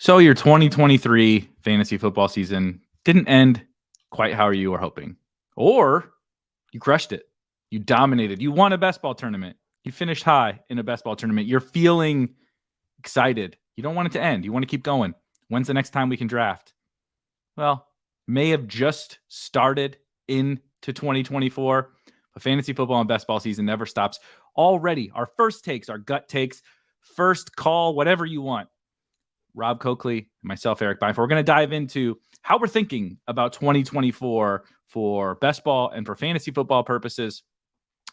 So your 2023 fantasy football season didn't end quite how you were hoping, or you crushed it. You dominated. You won a best ball tournament. You finished high in a best ball tournament. You're feeling excited. You don't want it to end. You want to keep going. When's the next time we can draft? Well, may have just started into 2024, but fantasy football and best ball season never stops. Already, our first takes, our gut takes, first call, whatever you want. Rob Coakley and myself, Erik Rob. We're going to dive into how we're thinking about 2024 for best ball and for fantasy football purposes.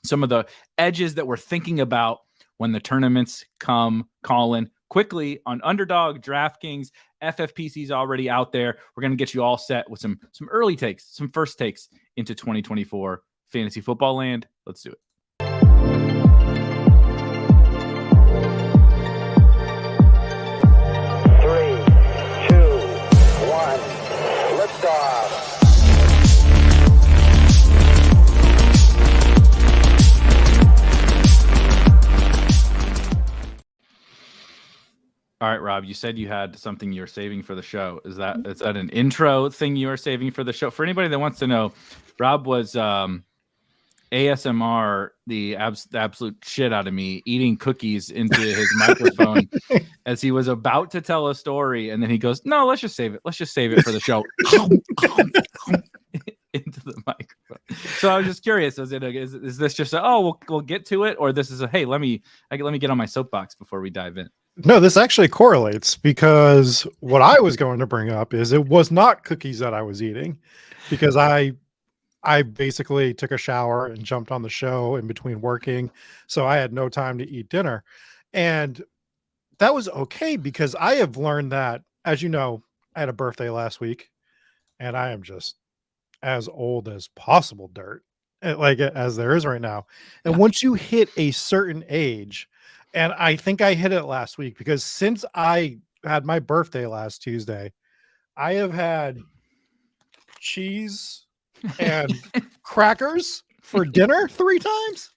Some of the edges that we're thinking about when the tournaments come calling quickly on Underdog, DraftKings, FFPC's already out there. We're going to get you all set with some early takes, some first takes into 2024 fantasy football land. Let's do it. All right, Rob, you said you had something you were saving for the show. Is that an intro thing you are saving for the show? For anybody that wants to know, Rob was ASMR the absolute shit out of me, eating cookies into his microphone as he was about to tell a story. And then he goes, no, let's just save it. Let's just save it for the show. Into the microphone. So I was just curious, is this just we'll get to it, or this is hey, let me get on my soapbox before we dive in? No, this actually correlates, because what I was going to bring up is it was not cookies that I was eating, because I basically took a shower and jumped on the show in between working. So I had no time to eat dinner. And that was okay, because I have learned that, as you know, I had a birthday last week and I am just as old as possible dirt, like as there is right now. And once you hit a certain age, and I think I hit it last week, because since I had my birthday last Tuesday, I have had cheese and crackers for dinner 3 times.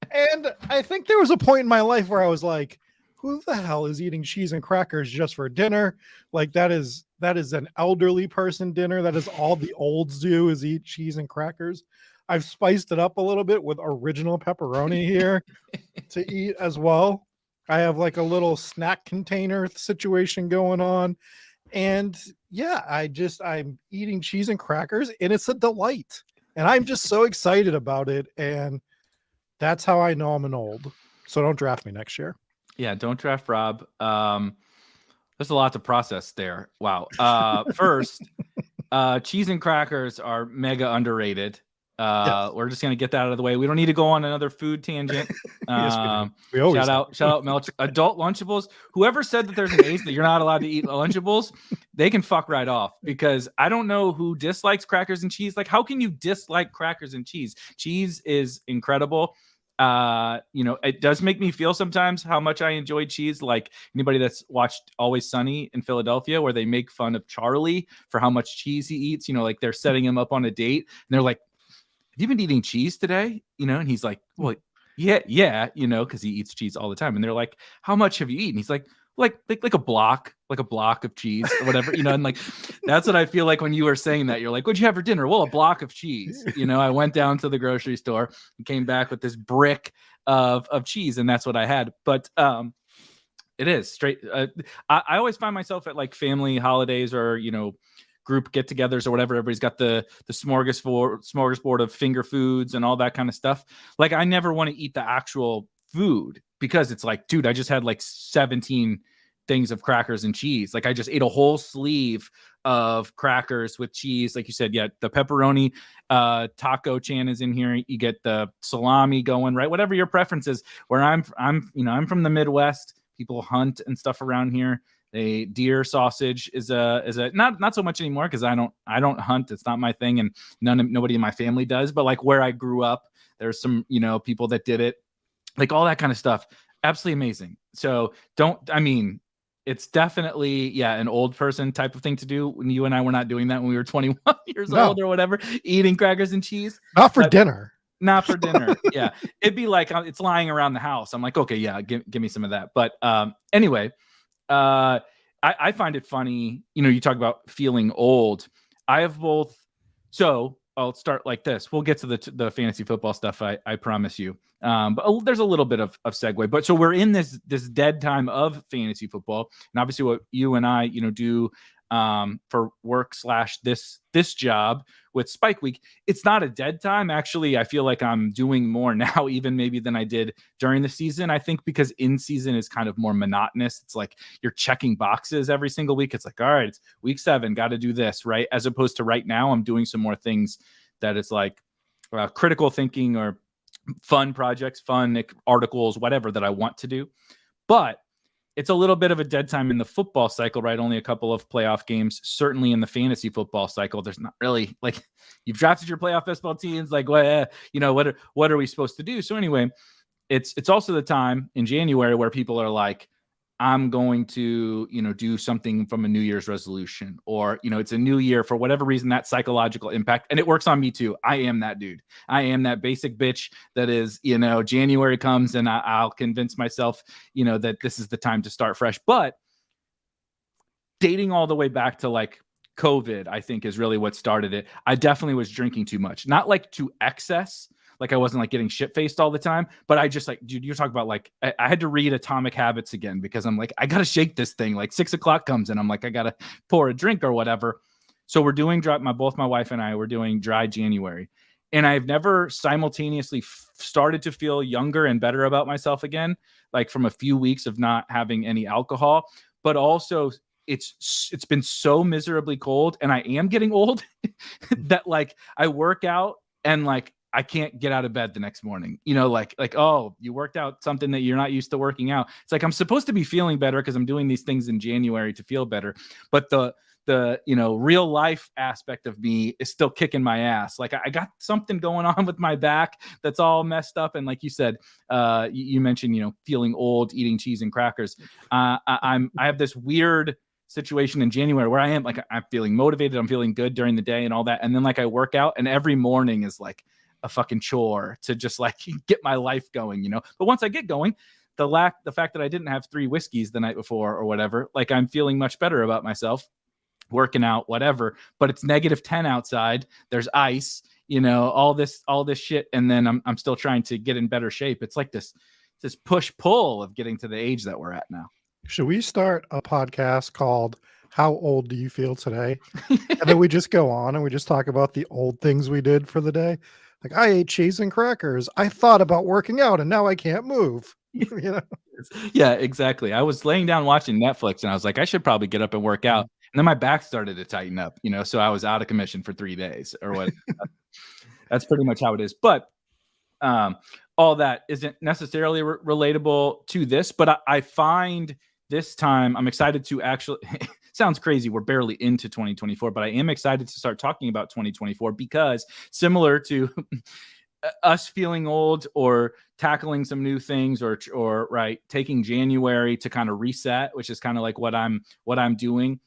And I think there was a point in my life where I was like, who the hell is eating cheese and crackers just for dinner? Like that is an elderly person dinner. That is all the olds do, is eat cheese and crackers. I've spiced it up a little bit with original pepperoni here to eat as well. I have like a little snack container situation going on. And yeah, I'm eating cheese and crackers, and it's a delight. And I'm just so excited about it. And that's how I know I'm an old. So don't draft me next year. Yeah, don't draft Rob. There's a lot to process there. Wow. First, cheese and crackers are mega underrated. Yes. We're just going to get that out of the way. We don't need to go on another food tangent. Yes, we always shout out Melch. Adult Lunchables. Whoever said that there's an age that you're not allowed to eat Lunchables, they can fuck right off, because I don't know who dislikes crackers and cheese. Like, how can you dislike crackers and cheese? Cheese is incredible. It does make me feel sometimes how much I enjoy cheese. Like anybody that's watched Always Sunny in Philadelphia, where they make fun of Charlie for how much cheese he eats, like they're setting him up on a date and they're like, have you been eating cheese today? And he's like, well, yeah, because he eats cheese all the time. And they're like, how much have you eaten? He's like a block of cheese or whatever, and like, that's what I feel like when you were saying that. You're like, what'd you have for dinner? Well, a block of cheese. I went down to the grocery store and came back with this brick of cheese, and that's what I had. But it is straight. I always find myself at like family holidays or, group get-togethers or whatever. Everybody's got the smorgasbord of finger foods and all that kind of stuff. Like, I never want to eat the actual food, because it's like, dude, I just had like 17 things of crackers and cheese. Like, I just ate a whole sleeve of crackers with cheese. Like you said, yeah, the pepperoni taco chan is in here. You get the salami going, right? Whatever your preference is. Where I'm from the Midwest. People hunt and stuff around here. Deer sausage is a not so much anymore, because I don't hunt. It's not my thing, and nobody in my family does. But like where I grew up, there's some people that did it, like all that kind of stuff. Absolutely amazing. So it's definitely an old person type of thing to do. When you and I were not doing that when we were 21 years old or whatever, eating crackers and cheese. Not for dinner. Not for dinner. Yeah, it'd be like it's lying around the house. I'm like, okay, yeah, give me some of that. But anyway. I find it funny, you talk about feeling old. I have both. So I'll start like this. We'll get to the fantasy football stuff. I promise you. But there's a little bit of segue. But so we're in this dead time of fantasy football, and obviously what you and I, do for work / this job with Spike Week, it's not a dead time. Actually, I feel like I'm doing more now, even maybe than I did during the season. I think because in season is kind of more monotonous. It's like you're checking boxes every single week. It's like, all right, it's week 7, got to do this, right? As opposed to right now, I'm doing some more things that it's like critical thinking or fun projects, fun articles, whatever that I want to do. But it's a little bit of a dead time in the football cycle, right? Only a couple of playoff games. Certainly in the fantasy football cycle, there's not really, like, you've drafted your playoff baseball teams. Like, what are we supposed to do? So anyway, it's also the time in January where people are like, I'm going to, do something from a New Year's resolution, or, it's a new year for whatever reason, that psychological impact. And it works on me too. I am that dude. I am that basic bitch that is, January comes and I'll convince myself, that this is the time to start fresh. But dating all the way back to like COVID, I think is really what started it. I definitely was drinking too much, not like to excess. Like I wasn't like getting shit faced all the time, but I just like, dude, you're talking about like, I had to read Atomic Habits again because I'm like, I got to shake this thing. Like 6 o'clock comes and I'm like, I got to pour a drink or whatever. So we're doing both my wife and I were doing dry January, and I've never simultaneously started to feel younger and better about myself again. Like from a few weeks of not having any alcohol, but also it's been so miserably cold and I am getting old that like I work out and like, I can't get out of bed the next morning, like, oh, you worked out something that you're not used to working out. It's like, I'm supposed to be feeling better because I'm doing these things in January to feel better. But the real life aspect of me is still kicking my ass. Like I got something going on with my back that's all messed up. And like you said, you mentioned, feeling old, eating cheese and crackers. I have this weird situation in January where I am like, I'm feeling motivated. I'm feeling good during the day and all that. And then like I work out and every morning is like a fucking chore to just like get my life going, But once I get going, the fact that I didn't have 3 whiskeys the night before or whatever, like I'm feeling much better about myself, working out, whatever. But it's -10 outside. There's ice, all this shit, and then I'm still trying to get in better shape. It's like this push pull of getting to the age that we're at now. Should we start a podcast called How Old Do You Feel Today? And then we just go on and we just talk about the old things we did for the day. Like, I ate cheese and crackers. I thought about working out and now I can't move. Yeah, exactly. I was laying down watching Netflix and I was like, I should probably get up and work out. And then my back started to tighten up, so I was out of commission for 3 days or what. That's pretty much how it is. But all that isn't necessarily relatable to this, but I find this time I'm excited to actually sounds crazy. We're barely into 2024, but I am excited to start talking about 2024 because similar to us feeling old or tackling some new things or right, taking January to kind of reset, which is kind of like what I'm doing.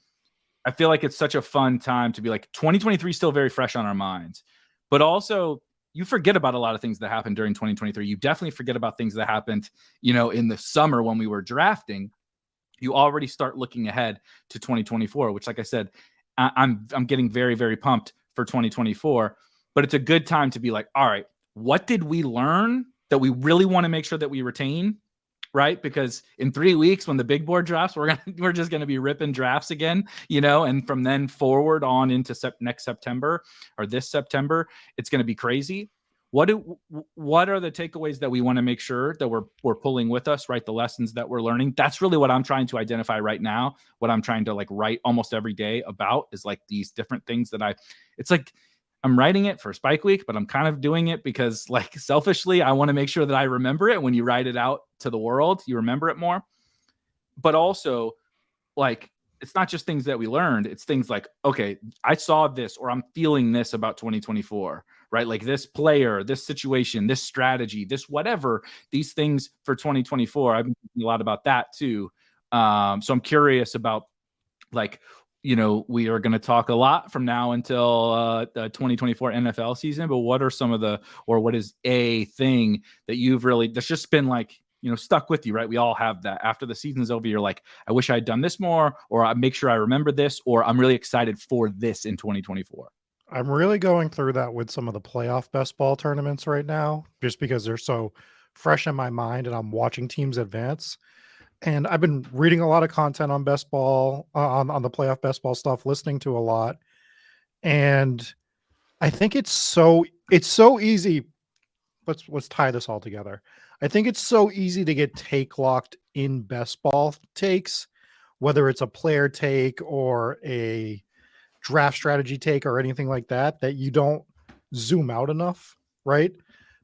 I feel like it's such a fun time to be like 2023 is still very fresh on our minds, but also you forget about a lot of things that happened during 2023. You definitely forget about things that happened, in the summer when we were drafting. You already start looking ahead to 2024, which, like I said, I'm getting very, very pumped for 2024. But it's a good time to be like, all right, what did we learn that we really want to make sure that we retain, right? Because in 3 weeks, when the big board drops, we're just gonna be ripping drafts again, and from then forward on into next September or this September, it's gonna be crazy. What are the takeaways that we want to make sure that we're pulling with us, right? The lessons that we're learning. That's really what I'm trying to identify right now. What I'm trying to like write almost every day about is like these different things that it's like I'm writing it for Spike Week, but I'm kind of doing it because like selfishly, I want to make sure that I remember it. When you write it out to the world, you remember it more. But also like, it's not just things that we learned. It's things like, okay, I saw this, or I'm feeling this about 2024, right? Like this player, this situation, this strategy, this whatever, these things for 2024. I've been thinking a lot about that too. So I'm curious about like, we are going to talk a lot from now until the 2024 NFL season, but what are some of what is a thing that you've really, that's just been like stuck with you, right? We all have that. After the season's over, you're like, I wish I had done this more, or I make sure I remember this, or I'm really excited for this in 2024. I'm really going through that with some of the playoff best ball tournaments right now, just because they're so fresh in my mind and I'm watching teams advance. And I've been reading a lot of content on best ball, on the playoff best ball stuff, listening to a lot. And I think it's so easy. Let's tie this all together. I think it's so easy to get take locked in best ball takes, whether it's a player take or a draft strategy take or anything like that, that you don't zoom out enough, right?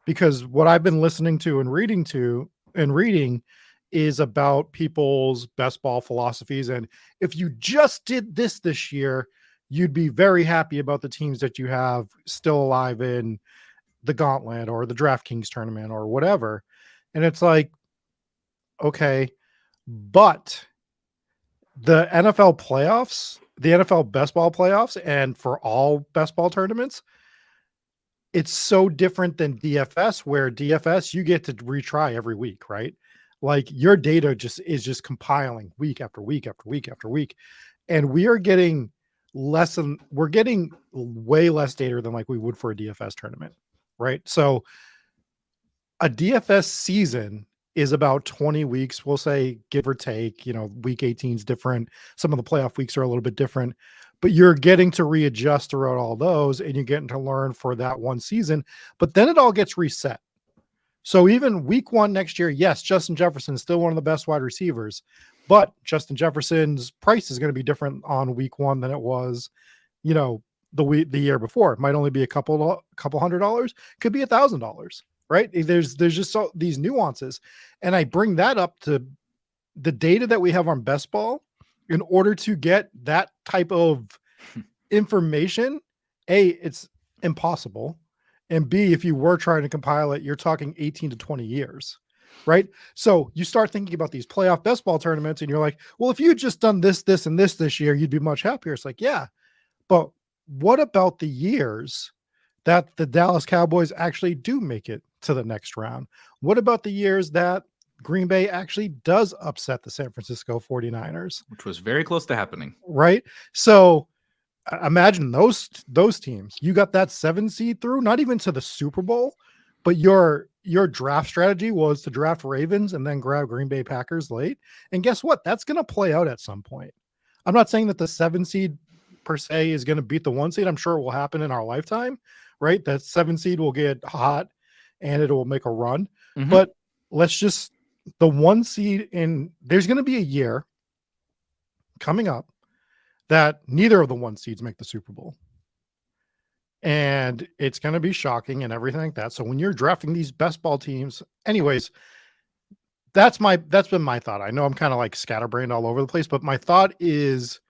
Because what I've been listening to and reading is about people's best ball philosophies. And if you just did this year, you'd be very happy about the teams that you have still alive in the Gauntlet or the DraftKings tournament or whatever. And it's like, okay, but the NFL playoffs, the NFL best ball playoffs, and for all best ball tournaments, it's so different than DFS, where DFS you get to retry every week, right? Like your data is just compiling week after week after week after week. And we're getting way less data than like we would for a DFS tournament, right? So a DFS season is about 20 weeks, we'll say, give or take. Week 18 is different. Some of the playoff weeks are a little bit different, but you're getting to readjust throughout all those and you're getting to learn for that one season, but then it all gets reset. So even week 1 next year, yes, Justin Jefferson is still one of the best wide receivers, but Justin Jefferson's price is going to be different on week 1 than it was, the year before. It might only be a couple $100, could be $1,000. Right? There's just these nuances. And I bring that up to the data that we have on best ball in order to get that type of information. A, it's impossible. And B, if you were trying to compile it, you're talking 18 to 20 years, right? So you start thinking about these playoff best ball tournaments and you're like, well, if you had just done this and this year, you'd be much happier. It's like, yeah, but what about the years that the Dallas Cowboys actually do make it to the next round? What about the years that Green Bay actually does upset the San Francisco 49ers? Which was very close to happening. Right? So imagine those teams. You got that 7 seed through, not even to the Super Bowl, but your draft strategy was to draft Ravens and then grab Green Bay Packers late. And guess what? That's going to play out at some point. I'm not saying that the 7 seed per se is going to beat the 1 seed. I'm sure it will happen in our lifetime, right? That 7 seed will get hot and it will make a run. Mm-hmm. But the 1 seed there's going to be a year coming up that neither of the 1 seeds make the Super Bowl. And it's going to be shocking and everything like that. So when you're drafting these best ball teams, anyways, that's been my thought. I know I'm kind of like scatterbrained all over the place, but my thought is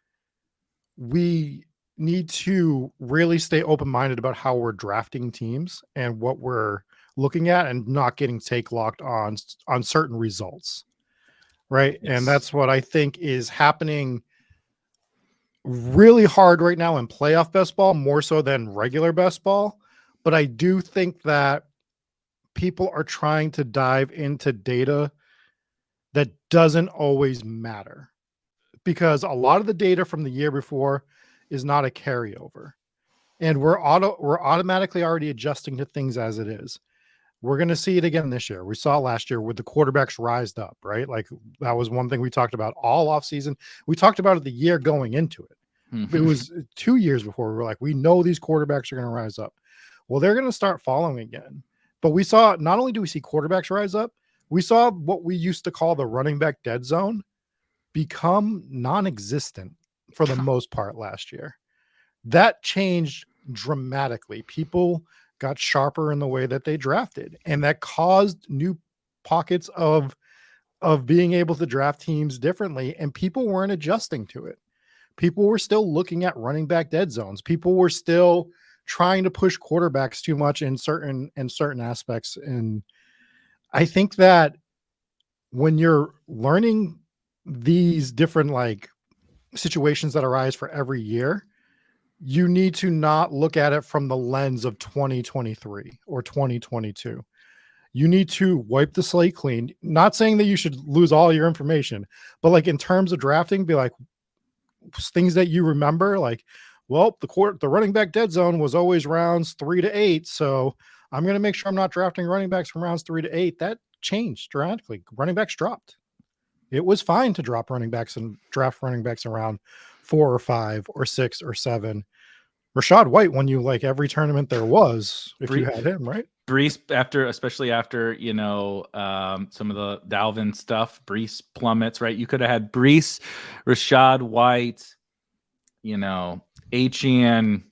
we need to really stay open-minded about how we're drafting teams and what we're looking at and not getting take locked on certain results. Right. Yes. And that's what I think is happening really hard right now in playoff best ball, more so than regular best ball. But I do think that people are trying to dive into data that doesn't always matter, because a lot of the data from the year before is not a carryover, and we're automatically already adjusting to things as it is. We're going to see it again this year. We saw it last year with the quarterbacks rised up, right? Like that was one thing we talked about all off season. We talked about it the year going into it. Mm-hmm. It was 2 years before we were like, we know these quarterbacks are going to rise up. Well, they're going to start following again. But we saw, not only do we see quarterbacks rise up, we saw what we used to call the running back dead zone become non-existent for the most part last year. That changed dramatically. People got sharper in the way that they drafted, and that caused new pockets of being able to draft teams differently, and people weren't adjusting to it. People were still looking at running back dead zones. People were still trying to push quarterbacks too much in certain aspects. And I think that when you're learning these different like situations that arise for every year, you need to not look at it from the lens of 2023 or 2022. you need to wipe the slate clean. Not saying that you should lose all your information, but like in terms of drafting, be like things that you remember, like, well, the running back dead zone was always rounds 3 to 8. So I'm going to make sure I'm not drafting running backs from rounds 3 to 8. That changed dramatically. Running backs dropped. It was fine to drop running backs and draft running backs around 4 or 5 or 6 or 7. Rashad White won you like every tournament there was if you had him, right? Brees, especially after some of the Dalvin stuff, Brees plummets, right? You could have had Brees, Rashad White, Etienne,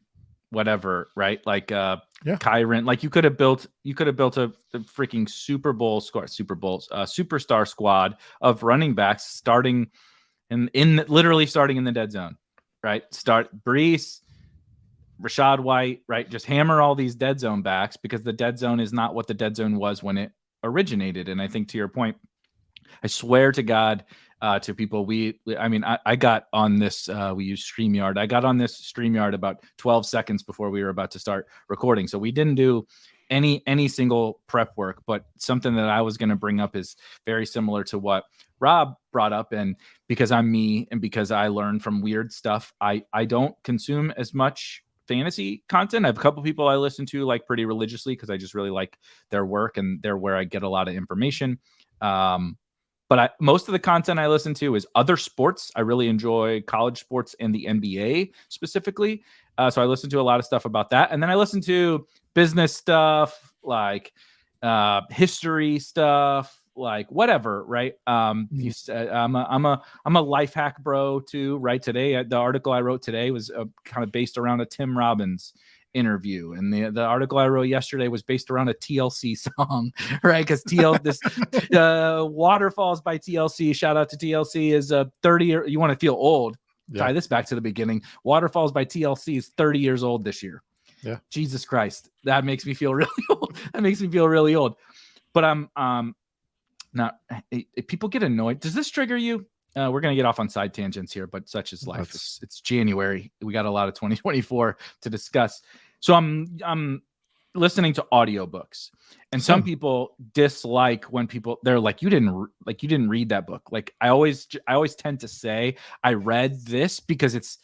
whatever, right? Like Kyron. Like you could have built a freaking superstar squad of running backs starting literally starting in the dead zone, right? Start Brees, Rashad White, right? Just hammer all these dead zone backs, because the dead zone is not what the dead zone was when it originated. And I think, to your point, I swear to God, to people, I got on this, we use StreamYard. I got on this StreamYard about 12 seconds before we were about to start recording. So we didn't do any single prep work, but something that I was going to bring up is very similar to what Rob brought up. And because I'm me and because I learn from weird stuff, I don't consume as much fantasy content. I have a couple people I listen to like pretty religiously because I just really like their work and they're where I get a lot of information. But most of the content I listen to is other sports. I really enjoy college sports and the NBA specifically. So I listen to a lot of stuff about that. And then I listen to business stuff, like history stuff, like whatever, right? I'm a life hack bro too, right? Today, the article I wrote today was kind of based around a Tim Robbins interview, and the article I wrote yesterday was based around a TLC song, right? Because Waterfalls by TLC, shout out to TLC, is 30 year. You want to feel old? Yeah. Tie this back to the beginning. Waterfalls by TLC is 30 years old this year. Yeah, Jesus Christ, that makes me feel really old. That makes me feel really old. But I'm not. If people get annoyed, does this trigger you? We're going to get off on side tangents here, but such is life. It's January. We got a lot of 2024 to discuss. So I'm listening to audiobooks, and some people dislike when they're like, you didn't read that book. Like I always tend to say I read this, because it's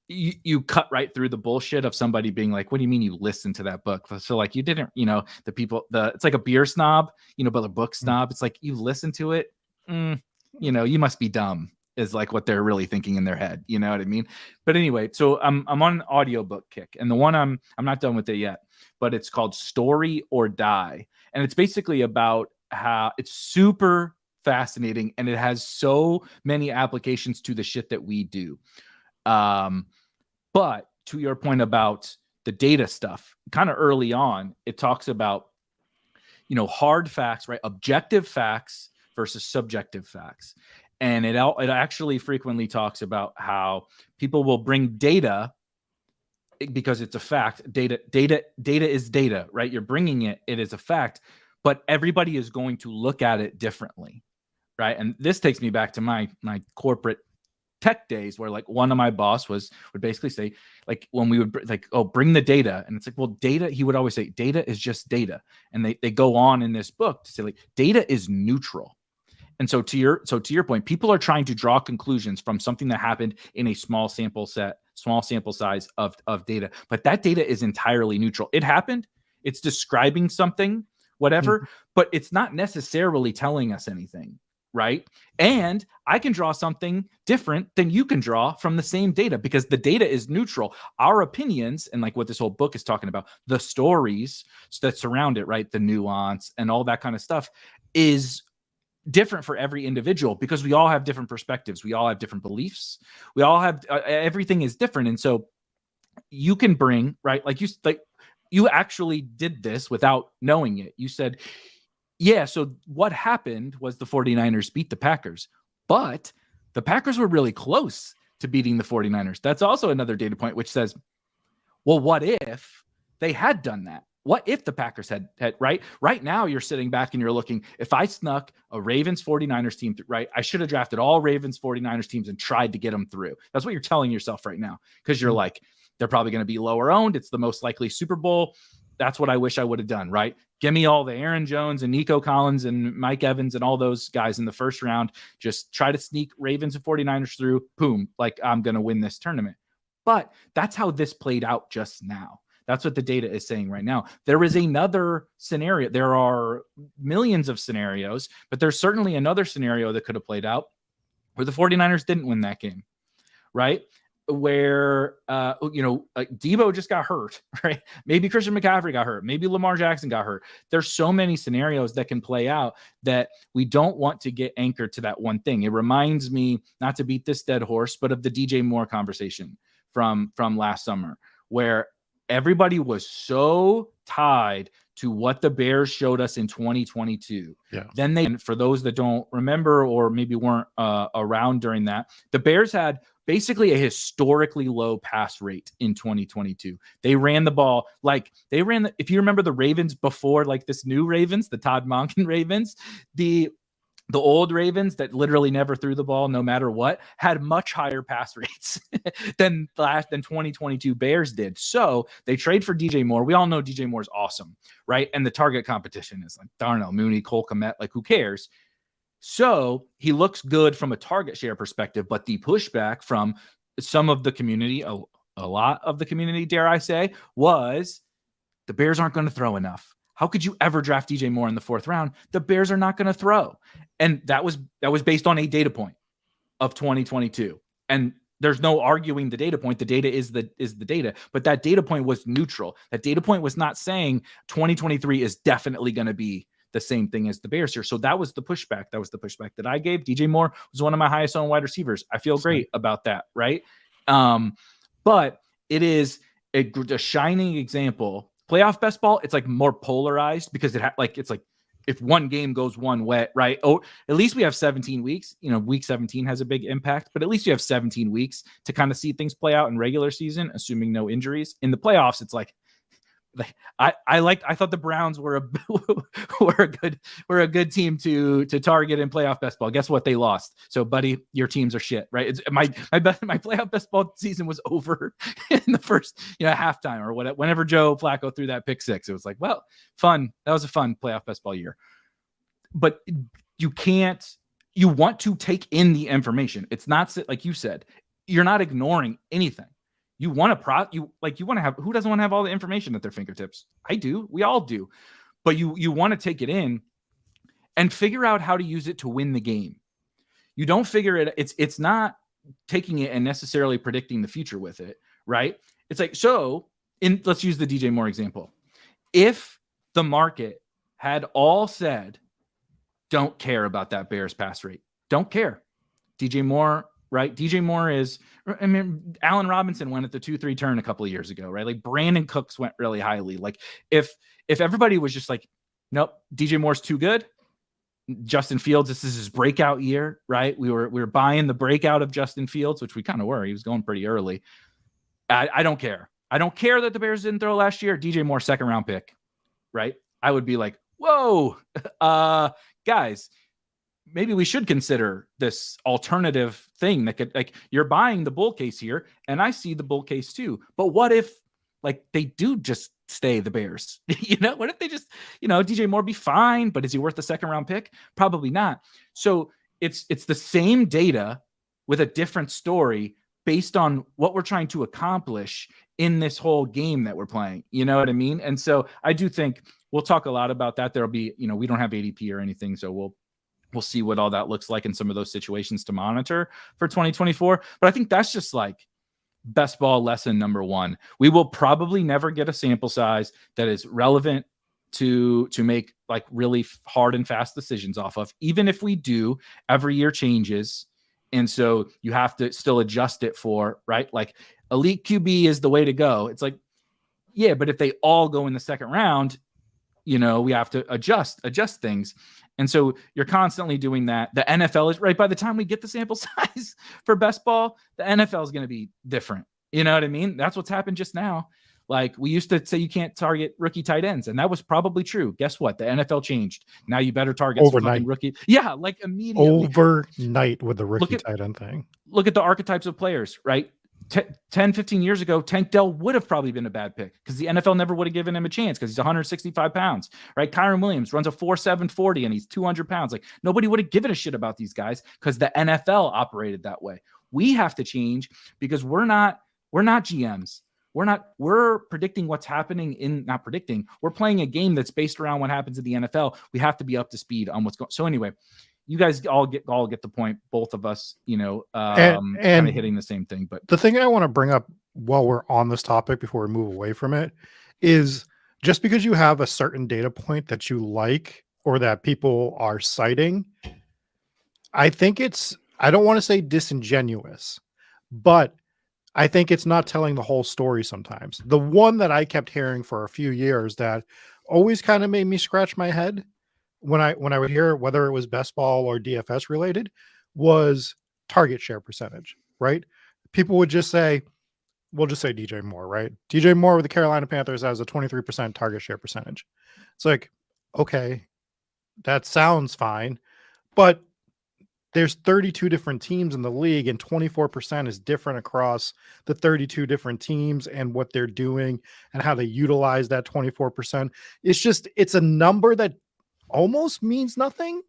you cut right through the bullshit of somebody being like, what do you mean you listened to that book? So like you didn't, it's like a beer snob, but a book snob. It's like you listened to it. You must be dumb, is like what they're really thinking in their head. You know what I mean? But anyway, so I'm on an audiobook kick, and the one I'm not done with it yet, but it's called Story or Die. And it's basically about how it's super fascinating, and it has so many applications to the shit that we do. But to your point about the data stuff, kind of early on, it talks about, hard facts, right? Objective facts versus subjective facts. And it actually frequently talks about how people will bring data because it's a fact. Data is data, right? You're bringing it is a fact, but everybody is going to look at it differently, right? And this takes me back to my corporate tech days, where like one of my boss would basically say, like, when we would like, oh, bring the data. And it's like, well, data, he would always say, data is just data. And they go on in this book to say, like, data is neutral. And so to your point, people are trying to draw conclusions from something that happened in a small sample size of data, but that data is entirely neutral. It happened, it's describing something, whatever, but it's not necessarily telling us anything. Right. And I can draw something different than you can draw from the same data, because the data is neutral. Our opinions, and like what this whole book is talking about, the stories that surround it, right? The nuance and all that kind of stuff is different for every individual, because we all have different perspectives. We all have different beliefs. We all have everything is different. And so you can bring, right? You actually did this without knowing it. You said, yeah, so what happened was the 49ers beat the Packers, but the Packers were really close to beating the 49ers. That's also another data point, which says, well, what if they had done that? What if the Packers had right now you're sitting back and you're looking, if I snuck a Ravens 49ers team, right? I should have drafted all Ravens 49ers teams and tried to get them through. That's what you're telling yourself right now, because you're like, they're probably going to be lower owned. It's the most likely Super Bowl. That's what I wish I would have done, right? Give me all the Aaron Jones and Nico Collins and Mike Evans and all those guys in the first round. Just try to sneak Ravens and 49ers through. Boom. Like, I'm going to win this tournament. But that's how this played out just now. That's what the data is saying right now. There is another scenario. There are millions of scenarios, but there's certainly another scenario that could have played out where the 49ers didn't win that game, right? Where, Debo just got hurt, right? Maybe Christian McCaffrey got hurt. Maybe Lamar Jackson got hurt. There's so many scenarios that can play out that we don't want to get anchored to that one thing. It reminds me, not to beat this dead horse, but of the DJ Moore conversation from last summer, where everybody was so tied to what the Bears showed us in 2022. Yeah. Then for those that don't remember or maybe weren't around during that, the Bears had basically a historically low pass rate in 2022. They ran the ball if you remember the Ravens before, like this new Ravens, the Todd Monken Ravens, the old Ravens that literally never threw the ball no matter what had much higher pass rates than 2022 Bears did. So they trade for DJ Moore. We all know DJ Moore is awesome, right? And the target competition is like Darnell Mooney, Cole Kmet, like who cares? So he looks good from a target share perspective, but the pushback from some of the community, a lot of the community, dare I say, was the Bears aren't going to throw enough. How could you ever draft DJ Moore in the 4th round? The Bears are not going to throw. And that was based on a data point of 2022. And there's no arguing the data point. The data is the data, but that data point was neutral. That data point was not saying 2023 is definitely going to be the same thing as the Bears here. So that was the pushback. That was the pushback that I gave. DJ Moore was one of my highest owned wide receivers. I feel great about that, right? But it is a shining example. Playoff best ball, it's like more polarized because it's like if one game goes one way, right? Oh, at least we have 17 weeks. Week 17 has a big impact, but at least you have 17 weeks to kind of see things play out in regular season, assuming no injuries. In the playoffs, it's like I thought the Browns were a good team to target in playoff best ball. Guess what? They lost. So, buddy, your teams are shit, right? It's my playoff best ball season was over in the first halftime or whatever. Whenever Joe Flacco threw that pick six, it was like, well, fun. That was a fun playoff best ball year. But you want to take in the information. It's not like you said. You're not ignoring anything. You want to have, who doesn't want to have all the information at their fingertips? I do. We all do. But you want to take it in and figure out how to use it to win the game. You don't figure it. It's not taking it and necessarily predicting the future with it, right? It's like, let's use the DJ Moore example. If the market had all said, don't care about that Bears pass rate, don't care. DJ Moore, right? DJ Moore Allen Robinson went at the 2-3 turn a couple of years ago, right? Like Brandon Cooks went really highly. Like if everybody was just like, nope, DJ Moore's too good. Justin Fields, this is his breakout year, right? We were buying the breakout of Justin Fields, which we kind of were. He was going pretty early. I don't care. I don't care that the Bears didn't throw last year. DJ Moore, 2nd round pick, right? I would be like, whoa, guys, maybe we should consider this alternative thing that could, like, you're buying the bull case here, and I see the bull case too. But what if, like, they do just stay the Bears? What if they just, DJ Moore be fine, but is he worth the 2nd round pick? Probably not. So it's the same data with a different story based on what we're trying to accomplish in this whole game that we're playing. You know what I mean? And so I do think we'll talk a lot about that. There'll be, we don't have ADP or anything, so we'll see what all that looks like in some of those situations to monitor for 2024. But I think that's just like best ball lesson number one. We will probably never get a sample size that is relevant to make like really hard and fast decisions off of. Even if we do, every year changes. And so you have to still adjust it for, right? Like elite QB is the way to go. It's like, yeah, but if they all go in the 2nd round, we have to adjust things. And so you're constantly doing that. The NFL is right. By the time we get the sample size for best ball, the NFL is going to be different. You know what I mean? That's what's happened just now. Like we used to say you can't target rookie tight ends, and that was probably true. Guess what? The NFL changed. Now you better target overnight rookie. Yeah, like immediately. Overnight with the rookie tight end thing. Look at the archetypes of players, right? 10, 15 years ago, Tank Dell would have probably been a bad pick because the NFL never would have given him a chance because he's 165 pounds, right? Kyron Williams runs a 4.7 40 and he's 200 pounds. Like nobody would have given a shit about these guys because the NFL operated that way. We have to change because we're not GMs. We're predicting what's happening not predicting. We're playing a game that's based around what happens in the NFL. We have to be up to speed on what's going. So anyway, you guys all get the point. Both of us, kind of hitting the same thing. But the thing I want to bring up while we're on this topic before we move away from it is just because you have a certain data point that you like or that people are citing, I think I don't want to say disingenuous, but I think it's not telling the whole story sometimes. The one that I kept hearing for a few years that always kind of made me scratch my head when I would hear whether it was best ball or DFS related was target share percentage, right? People would just say, we'll just say DJ Moore, right? DJ Moore with the Carolina Panthers has a 23% target share percentage. It's like, okay, that sounds fine, but there's 32 different teams in the league and 24% is different across the 32 different teams and what they're doing and how they utilize that 24%. It's a number that almost means nothing.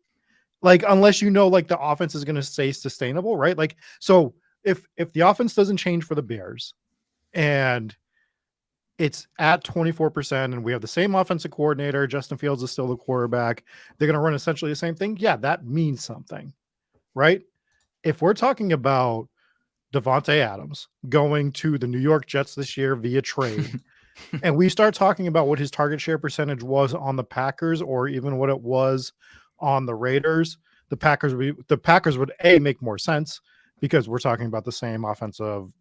Like, unless like the offense is going to stay sustainable, right? Like, so if the offense doesn't change for the Bears and it's at 24% and we have the same offensive coordinator, Justin Fields is still the quarterback, they're going to run essentially the same thing. Yeah, that means something. Right? If we're talking about Devontae Adams going to the New York Jets this year via trade, and we start talking about what his target share percentage was on the Packers or even what it was on the Raiders, the Packers would make more sense because we're talking about the same offensive,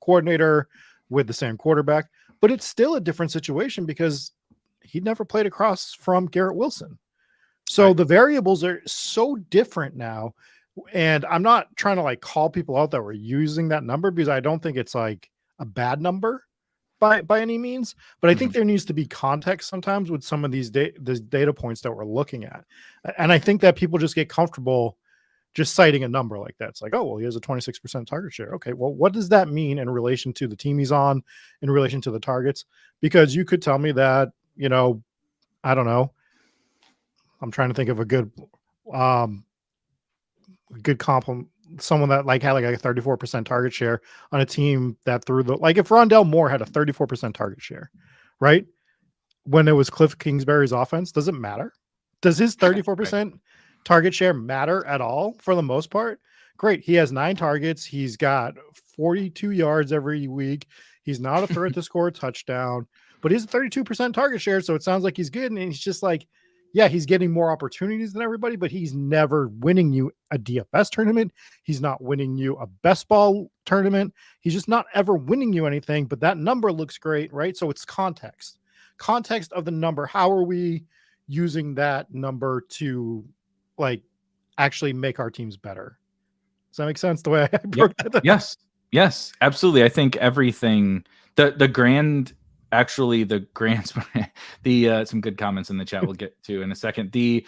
coordinator with the same quarterback, but it's still a different situation because he never played across from Garrett Wilson. So the variables are so different now. And I'm not trying to like call people out that were using that number because I don't think it's like a bad number by any means. But I think there needs to be context sometimes with some of these data points that we're looking at. And I think that people just get comfortable just citing a number like that. It's like, oh, well, he has a 26% target share. Okay, well, what does that mean in relation to the team he's on, in relation to the targets? Because you could tell me that, I don't know. I'm trying to think of a good compliment, someone that like had like a 34% target share on a team that threw like if Rondell Moore had a 34% target share, right? When it was Cliff Kingsbury's offense, does it matter? Does his 34% target share matter at all for the most part? Great. He has 9 targets. He's got 42 yards every week. He's not a threat to score a touchdown, but he's a 32% target share. So it sounds like he's good. And he's just like, yeah, he's getting more opportunities than everybody, but he's never winning you a DFS tournament. He's not winning you a best ball tournament. He's just not ever winning you anything, but that number looks great, right? So it's context of the number. How are we using that number to like actually make our teams better? Does that make sense the way I broke that down? Yes, absolutely. I think everything, the grand some good comments in the chat we'll get to in a second. The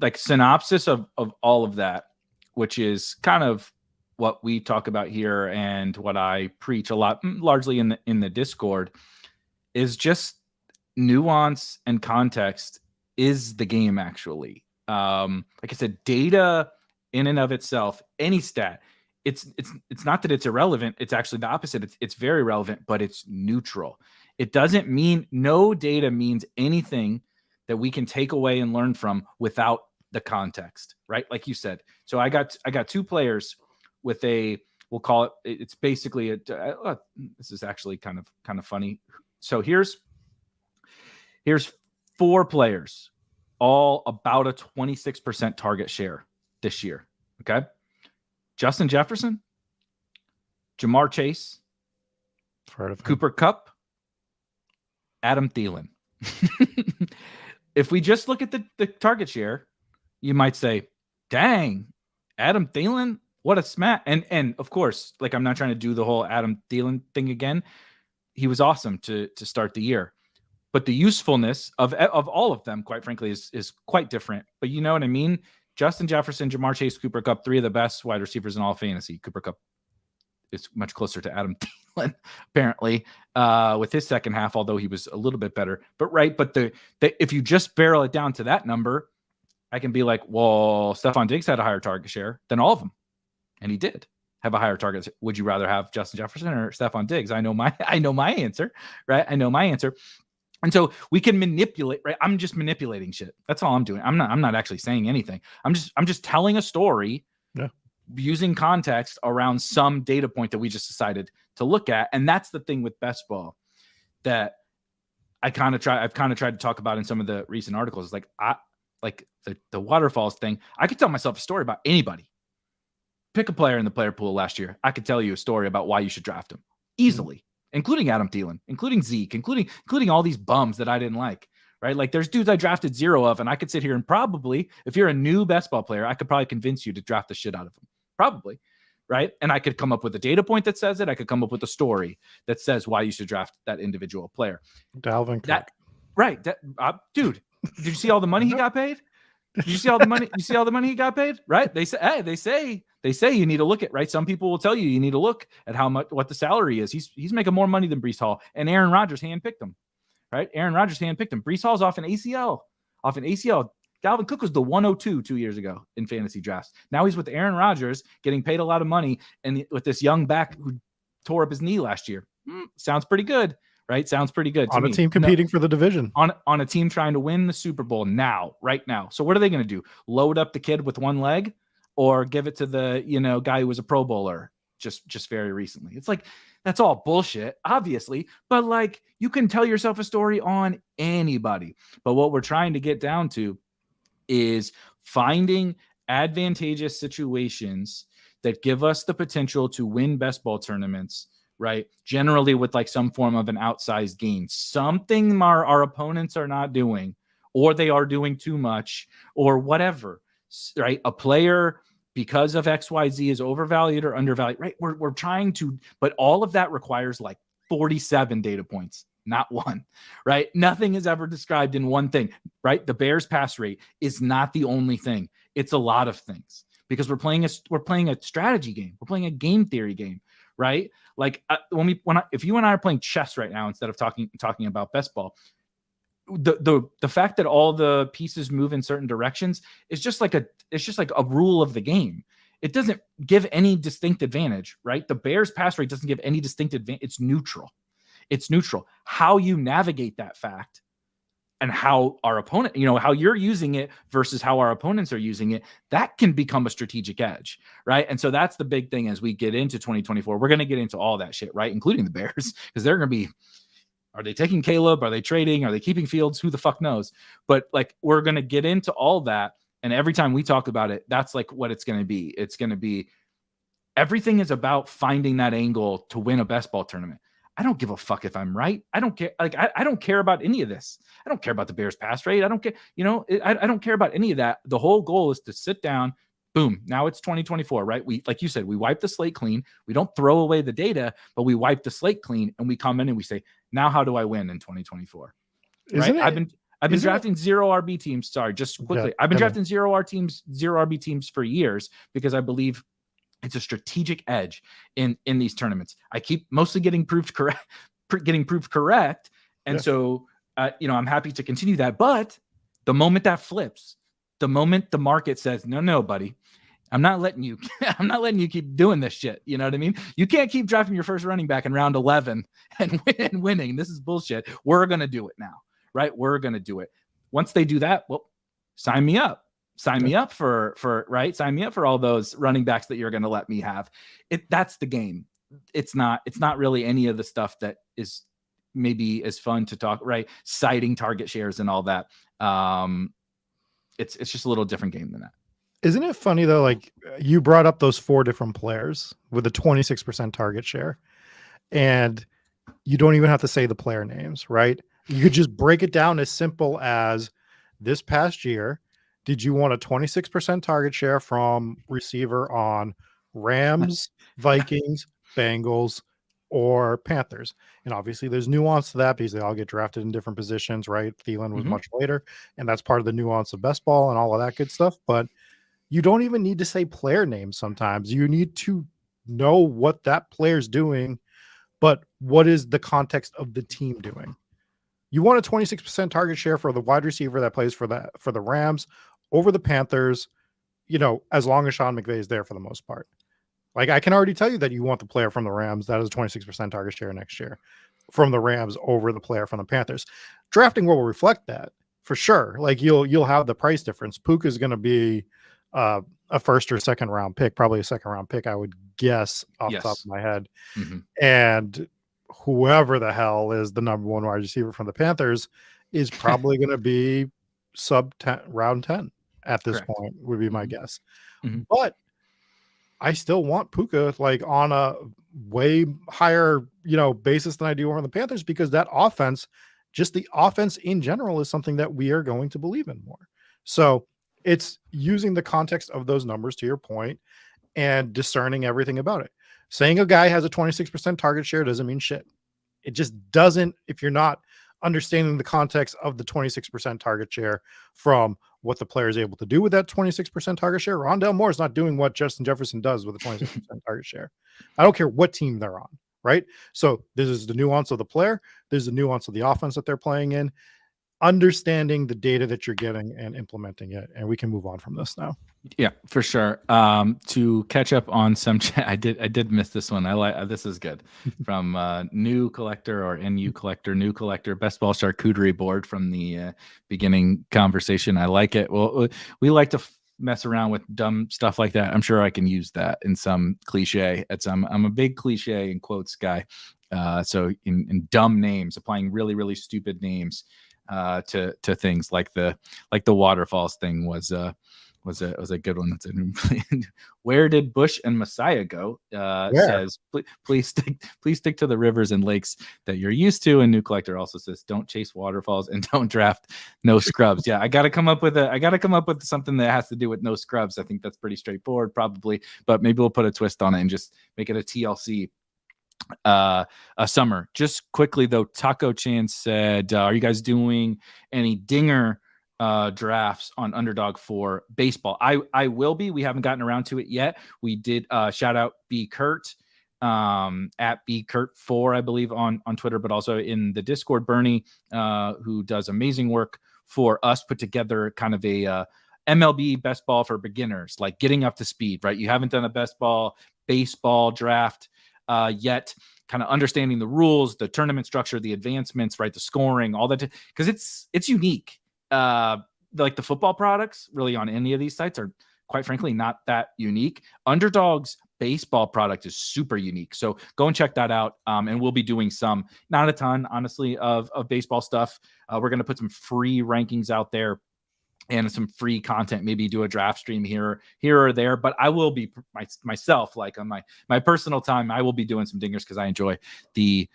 like synopsis of all of that, which is kind of what we talk about here and what I preach a lot, largely in the Discord, is just nuance and context is the game actually. Like I said, data in and of itself, any stat, it's not that it's irrelevant. It's actually the opposite. It's very relevant, but it's neutral. It doesn't mean no data means anything that we can take away and learn from without the context, right? Like you said. So I got 2 players with we'll call it's basically this is actually kind of funny. So here's 4 players, all about a 26% target share this year. Okay. Justin Jefferson, Jamar Chase, Cooper Kupp, Adam Thielen. If we just look at the target share, you might say, dang, Adam Thielen, what a smash. And of course, like I'm not trying to do the whole Adam Thielen thing again. He was awesome to start the year. But the usefulness of all of them, quite frankly, is quite different. But you know what I mean? Justin Jefferson, Jamar Chase, Cooper Kupp, 3 of the best wide receivers in all of fantasy. Cooper Kupp is much closer to Adam Thielen, apparently, with his second half, although he was a little bit better. But if you just barrel it down to that number, I can be like, well, Stephon Diggs had a higher target share than all of them. And he did have a higher target. Would you rather have Justin Jefferson or Stephon Diggs? I know my answer, right? I know my answer. And so we can manipulate, right? I'm just manipulating shit. That's all I'm doing. I'm not actually saying anything. I'm just telling a story using context around some data point that we just decided to look at. And that's the thing with best ball that I've kind of tried to talk about in some of the recent articles. Like the waterfalls thing. I could tell myself a story about anybody. Pick a player in the player pool last year. I could tell you a story about why you should draft him easily, including Adam Thielen, including Zeke, including all these bums that I didn't like, right? Like there's dudes I drafted 0 of, and I could sit here and probably, if you're a new best ball player, I could probably convince you to draft the shit out of him. Probably, right? And I could come up with a data point that says it. I could come up with a story that says why you should draft that individual player. Dalvin Cook. Dude, did you see all the money he got paid? Did you see all the money? You see all the money he got paid, right? They say you need to look at, right? Some people will tell you need to look at what the salary is. He's making more money than Breece Hall, and Aaron Rodgers handpicked him, right? Aaron Rodgers handpicked him. Breece Hall's off an ACL. Dalvin Cook was the 102 2 years ago in fantasy drafts. Now he's with Aaron Rodgers, getting paid a lot of money, and with this young back who tore up his knee last year. Sounds pretty good. Right? Sounds pretty good to on a team competing for the division. On a team trying to win the Super Bowl right now. So what are they going to do? Load up the kid with one leg or give it to the, guy who was a Pro Bowler just very recently? It's like, that's all bullshit, obviously. But like, you can tell yourself a story on anybody. But what we're trying to get down to is finding advantageous situations that give us the potential to win best ball tournaments, right? Generally with like some form of an outsized gain, something our opponents are not doing, or they are doing too much, or whatever, right? A player, because of XYZ, is overvalued or undervalued, right? We're trying to, but all of that requires like 47 data points, not one, right? Nothing is ever described in one thing, right? The Bears pass rate is not the only thing. It's a lot of things because we're playing a strategy game. We're playing a game theory game. Right? Like if you and I are playing chess right now, instead of talking about best ball, the fact that all the pieces move in certain directions is just like a rule of the game. It doesn't give any distinct advantage, right? The Bears pass rate doesn't give any distinct advantage. It's neutral. How you navigate that fact and how our opponent, how you're using it versus how our opponents are using it, that can become a strategic edge, right? And so that's the big thing as we get into 2024. We're going to get into all that shit, right? Including the Bears, because they're going to be, are they taking Caleb? Are they trading? Are they keeping Fields? Who the fuck knows? But like, we're going to get into all that. And every time we talk about it, that's like what it's going to be. It's going to be, everything is about finding that angle to win a best ball tournament. I don't give a fuck if I'm right. I don't care. Like, I don't care about any of this. I don't care about the Bears pass rate. I don't care. I don't care about any of that. The whole goal is to sit down. Boom. Now it's 2024, right? We, like you said, we wipe the slate clean. We don't throw away the data, but we wipe the slate clean and we come in and we say, now how do I win in 2024? Right? I've been drafting zero RB teams. Sorry, just quickly. Yeah, I've been drafting zero RB teams for years because I believe it's a strategic edge in these tournaments. I keep mostly getting proved correct. And so, I'm happy to continue that. But the moment that flips, the moment the market says, no, buddy, I'm not letting you keep doing this shit. You know what I mean? You can't keep drafting your first running back in round 11 and winning. This is bullshit. We're going to do it now, right? We're going to do it. Once they do that, well, sign me up. Sign me up for right. Sign me up for all those running backs that you're going to let me have. That's the game. It's not really any of the stuff that is maybe as fun to talk, right? Citing target shares and all that. It's just a little different game than that. Isn't it funny though? Like you brought up those 4 different players with a 26% target share, and you don't even have to say the player names, right? You could just break it down as simple as this past year. Did you want a 26% target share from receiver on Rams, Vikings, Bengals, or Panthers? And obviously there's nuance to that because they all get drafted in different positions, right? Thielen was much later, and that's part of the nuance of best ball and all of that good stuff. But you don't even need to say player names sometimes. You need to know what that player's doing, but what is the context of the team doing? You want a 26% target share for the wide receiver that plays for the Rams over the Panthers, as long as Sean McVay is there for the most part. Like, I can already tell you that you want the player from the Rams that has a 26% target share next year from the Rams over the player from the Panthers. Drafting will reflect that for sure. Like, you'll have the price difference. Puka is going to be a first or second round pick, probably a second round pick, I would guess off the top of my head. Mm-hmm. And whoever the hell is the number one wide receiver from the Panthers is probably going to be sub 10, round 10 at this Correct. point, would be my guess. Mm-hmm. But I still want Puka like on a way higher, basis than I do on the Panthers, because that offense, just the offense in general, is something that we are going to believe in more. So it's using the context of those numbers, to your point, and discerning everything about it. Saying a guy has a 26% target share doesn't mean shit. It just doesn't, if you're not understanding the context of the 26% target share from what the player is able to do with that 26% target share. Rondale Moore is not doing what Justin Jefferson does with a 26% target share. I don't care what team they're on, right? So this is the nuance of the player. There's the nuance of the offense that they're playing in. Understanding the data that you're getting and implementing it, and we can move on from this now. Yeah, for sure. To catch up on some chat, I did miss this one. I like this is good from new collector or NU collector, new collector, best ball charcuterie board from the beginning conversation. I like it. Well, we like to mess around with dumb stuff like that. I'm sure I can use that in some cliche. I'm a big cliche in quotes guy. So in dumb names, applying really, really stupid names to things like the waterfalls thing was a good one. Where did Bush and Messiah go? Says please stick to the rivers and lakes that you're used to. And new collector also says don't chase waterfalls and don't draft no scrubs. Yeah, I got to come up with something that has to do with no scrubs. I think that's pretty straightforward, probably, but maybe we'll put a twist on it and just make it a TLC a summer. Just quickly though, Taco Chan said, are you guys doing any dinger drafts on Underdog for baseball? I will be. We haven't gotten around to it yet. We did shout out B Kurt at B Kurt 4, I believe, on Twitter, but also in the Discord. Bernie, who does amazing work for us, put together kind of a MLB best ball for beginners, like getting up to speed, right? You haven't done a best ball baseball draft yet, kind of understanding the rules, the tournament structure, the advancements, right? The scoring, all that, because it's unique. Like the football products really on any of these sites are quite frankly not that unique. Underdog's baseball product is super unique. So go and check that out. And we'll be doing some, not a ton, honestly, of baseball stuff. We're going to put some free rankings out there and some free content, maybe do a draft stream here or there, but I will be myself, like on my personal time, I will be doing some dingers because I enjoy the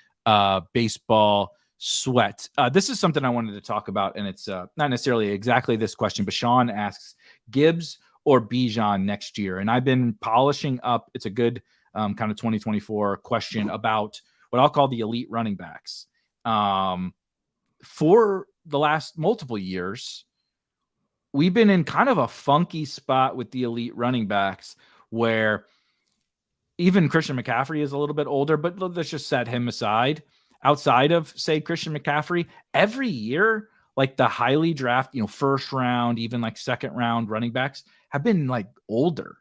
baseball sweat. This is something I wanted to talk about, and it's not necessarily exactly this question, but Sean asks Gibbs or Bijan next year. And I've been polishing up. It's a good kind of 2024 question about what I'll call the elite running backs. For the last multiple years, we've been in kind of a funky spot with the elite running backs where even Christian McCaffrey is a little bit older, but let's just set him aside. Outside of, say, Christian McCaffrey, every year, like the highly draft, first round, even like second round running backs have been like older.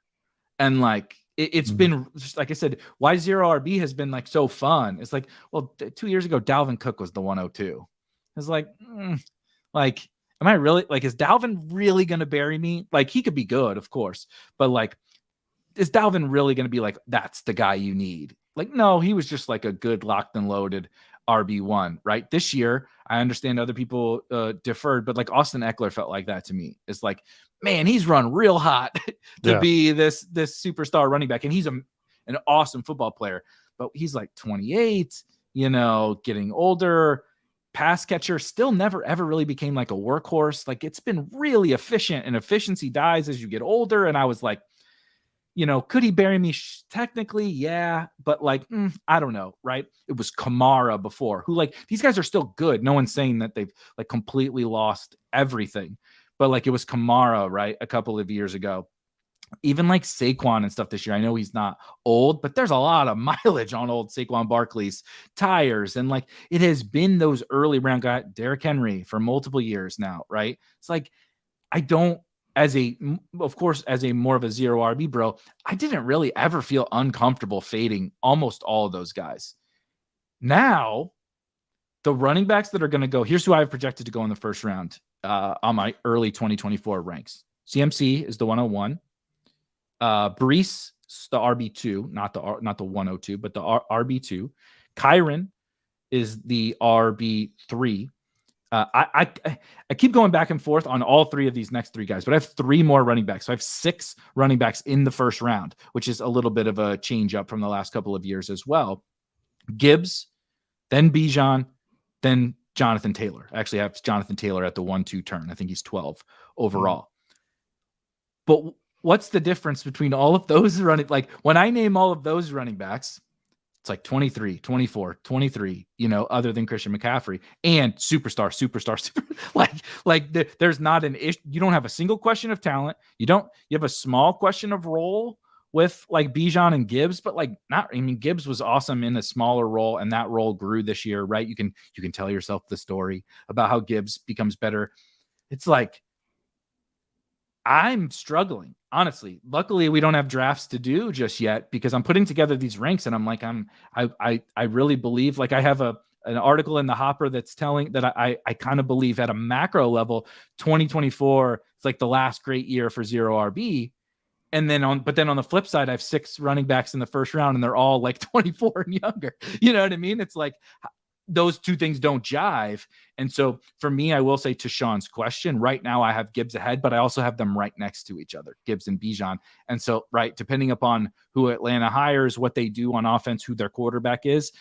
And like, it's been, like I said, why zero RB has been like so fun. It's like, well, 2 years ago, Dalvin Cook was the 102. It's like, am I really, like, is Dalvin really going to bury me? Like, he could be good, of course, but like, is Dalvin really going to be like, that's the guy you need? Like, no, he was just like a good locked and loaded RB1, right? This year, I understand other people deferred, but like Austin Eckler felt like that to me. It's like, man, he's run real hot to be this superstar running back. And he's an awesome football player, but he's like 28, getting older. Pass catcher, still never ever really became like a workhorse. Like, it's been really efficient, and efficiency dies as you get older. And I was like, could he bury me? Technically, yeah, but like, I don't know, right? It was Kamara before, who, like, these guys are still good. No one's saying that they've like completely lost everything, but like, it was Kamara, right? A couple of years ago. even like Saquon and stuff this year. I know he's not old, but there's a lot of mileage on old Saquon Barkley's tires. And like it has been those early round guy, Derrick Henry, for multiple years now, right? It's like I don't, of course, as a more of a zero RB bro, I didn't really ever feel uncomfortable fading almost all of those guys. Now, the running backs that are going to go, here's who I've projected to go in the first round on my early 2024 ranks. CMC is the 101. Brees, the RB2, not the 102, but the RB2. Kyron is the RB3. I keep going back and forth on all three of these next three guys, but I have three more running backs. So I have 6 running backs in the first round, which is a little bit of a change up from the last couple of years as well. Gibbs, then Bijan, then Jonathan Taylor. I actually have Jonathan Taylor at the 1-2 turn. I think he's 12 overall. But what's the difference between all of those running? Like when I name all of those running backs, it's like 23, 24, 23, other than Christian McCaffrey and superstar. There's not an issue. You don't have a single question of talent. You have a small question of role with like Bijan and Gibbs, but Gibbs was awesome in a smaller role and that role grew this year, right? You can tell yourself the story about how Gibbs becomes better. It's like, I'm struggling, honestly. Luckily, we don't have drafts to do just yet because I'm putting together these ranks and I'm like, I really believe, like I have an article in the hopper that's telling that I kind of believe at a macro level, 2024, it's like the last great year for zero RB. And then on the flip side, I have 6 running backs in the first round and they're all like 24 and younger. You know what I mean? It's like, those two things don't jive. And so for me, I will say to Sean's question, right now I have Gibbs ahead, but I also have them right next to each other, Gibbs and Bijan. And so, right, depending upon who Atlanta hires, what they do on offense, who their quarterback is,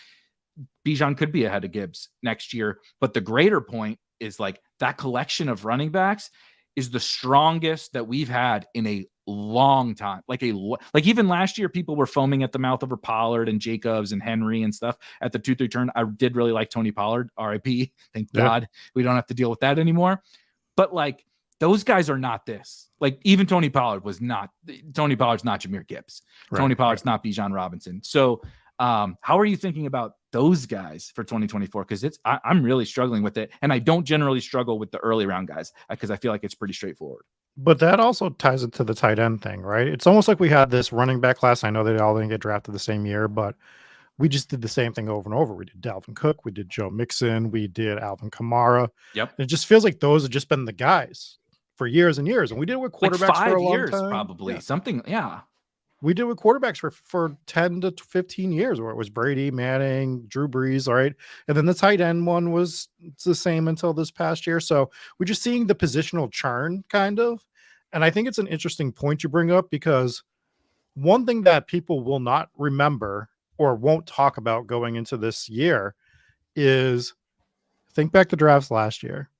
Bijan could be ahead of Gibbs next year. But the greater point is like that collection of running backs is the strongest that we've had in a long time. Like even last year, people were foaming at the mouth over Pollard and Jacobs and Henry and stuff at the 2-3 turn. I did really like Tony Pollard, RIP. Thank God we don't have to deal with that anymore. But like those guys are not this. Like even Tony Pollard's not Jahmyr Gibbs. Right, Tony Pollard's not Bijan Robinson. So how are you thinking about those guys for 2024? Because I'm really struggling with it. And I don't generally struggle with the early round guys because I feel like it's pretty straightforward. But that also ties it to the tight end thing, right? It's almost like we had this running back class. I know they all didn't get drafted the same year, but we just did the same thing over and over. We did Dalvin Cook, we did Joe Mixon, we did Alvin Kamara. Yep. It just feels like those have just been the guys for years and years. And we did it with quarterbacks like 5 for a long years, time. Probably. Yeah. Something, yeah. We did with quarterbacks for 10 to 15 years, where it was Brady, Manning, Drew Brees, all right? And then the tight end one was the same until this past year. So we're just seeing the positional churn kind of. And I think it's an interesting point you bring up, because one thing that people will not remember or won't talk about going into this year is think back to drafts last year.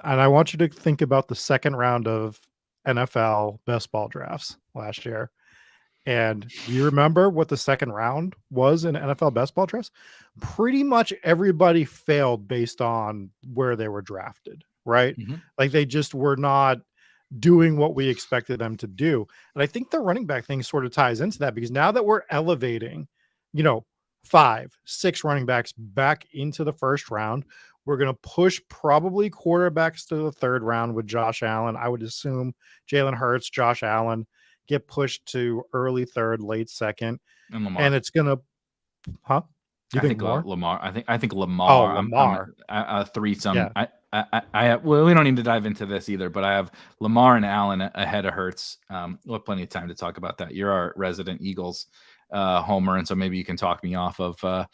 And I want you to think about the second round of NFL best ball drafts last year. And do you remember what the second round was in NFL best ball drafts? Pretty much everybody failed based on where they were drafted, right? Mm-hmm. Like they just were not doing what we expected them to do. And I think the running back thing sort of ties into that, because now that we're elevating, 5, 6 running backs back into the first round, we're going to push probably quarterbacks to the third round with Josh Allen. I would assume Jalen Hurts, Josh Allen get pushed to early third, late second, and it's gonna, I think Lamar. I think Lamar. Oh, Lamar. I'm threesome. Yeah. Well, we don't need to dive into this either, but I have Lamar and Allen ahead of Hurts. We'll have plenty of time to talk about that. You're our resident Eagles homer, and so maybe you can talk me off of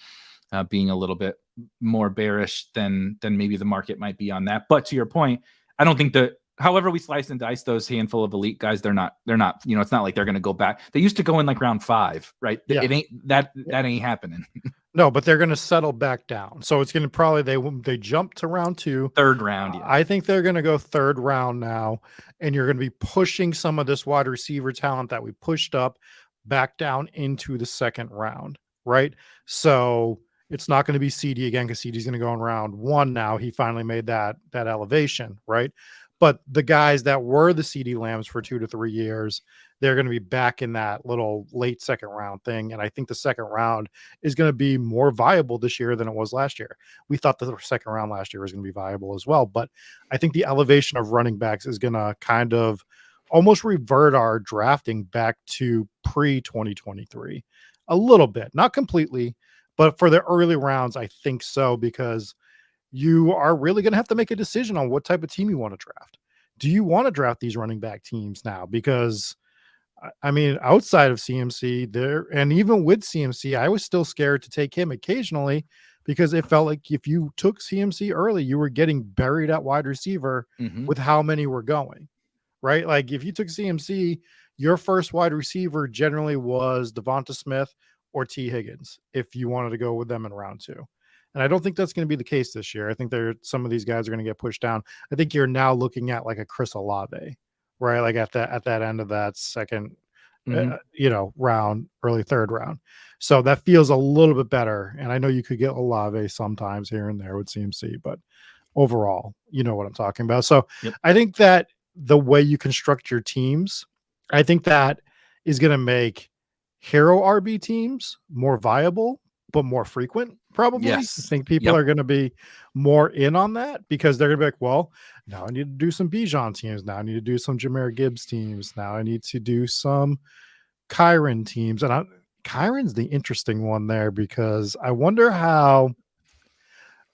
being a little bit more bearish than maybe the market might be on that. But to your point, I don't think that. However we slice and dice those handful of elite guys, they're not, it's not like they're going to go back. They used to go in like round 5, right? Yeah. It ain't that ain't happening. No, but they're going to settle back down. So it's going to probably, they jump to round 2. Third round. Yeah. I think they're going to go third round now. And you're going to be pushing some of this wide receiver talent that we pushed up back down into the second round, right? So it's not going to be CD again, because CD's going to go in round 1 now. He finally made that elevation, right? But the guys that were the CD Lambs for 2 to 3 years, they're going to be back in that little late second round thing. And I think the second round is going to be more viable this year than it was last year. We thought the second round last year was going to be viable as well. But I think the elevation of running backs is going to kind of almost revert our drafting back to pre-2023 a little bit, not completely, but for the early rounds, I think so, because you are really going to have to make a decision on what type of team you want to draft. Do you want to draft these running back teams now? Because I mean, outside of CMC there, and even with CMC, I was still scared to take him occasionally because it felt like if you took CMC early, you were getting buried at wide receiver with how many were going, right? Like if you took CMC, your first wide receiver generally was Devonta Smith or T. Higgins if you wanted to go with them in round 2. And I don't think that's going to be the case this year. I think some of these guys are going to get pushed down. I think you're now looking at like a Chris Olave, right? Like at that end of that second, round, early third round. So that feels a little bit better. And I know you could get Olave sometimes here and there with CMC, but overall, you know what I'm talking about. So I think that the way you construct your teams, I think that is going to make hero RB teams more viable, but more frequent, probably. Yes. I think people are going to be more in on that because they're going to be like, well, now I need to do some Bijan teams. Now I need to do some Jahmyr Gibbs teams. Now I need to do some Kyron teams. And Kyron's the interesting one there because I wonder how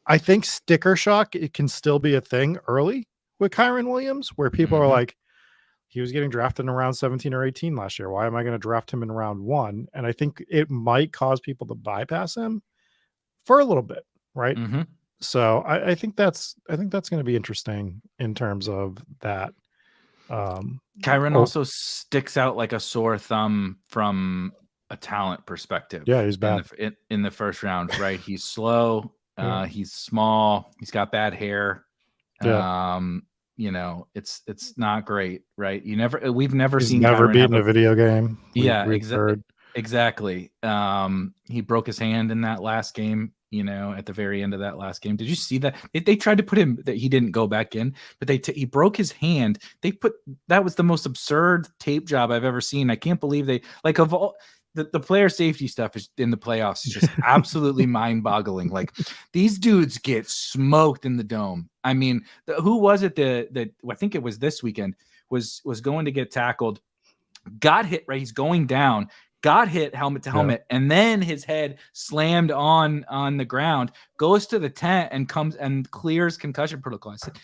I think sticker shock, it can still be a thing early with Kyron Williams where people are like, he was getting drafted in around 17 or 18 last year. Why am I going to draft him in round 1? And I think it might cause people to bypass him for a little bit, right? So I think that's going to be interesting in terms of that. Kyron also sticks out like a sore thumb from a talent perspective. Yeah, he's bad in the first round, right? He's slow. He's small. He's got bad hair. It's not great, right? We've never seen never Kyron beaten a video game. Exactly. He broke his hand in that last game, at the very end of that last game. Did you see that? They tried to put him that he didn't go back in, but he broke his hand. That was the most absurd tape job I've ever seen. I can't believe of all the player safety stuff is in the playoffs is just absolutely mind-boggling. Like these dudes get smoked in the dome. I mean, who was it that I think it was this weekend was going to get tackled, got hit, right? He's going down, got hit helmet to helmet, and then his head slammed on the ground, goes to the tent and comes and clears concussion protocol. I said,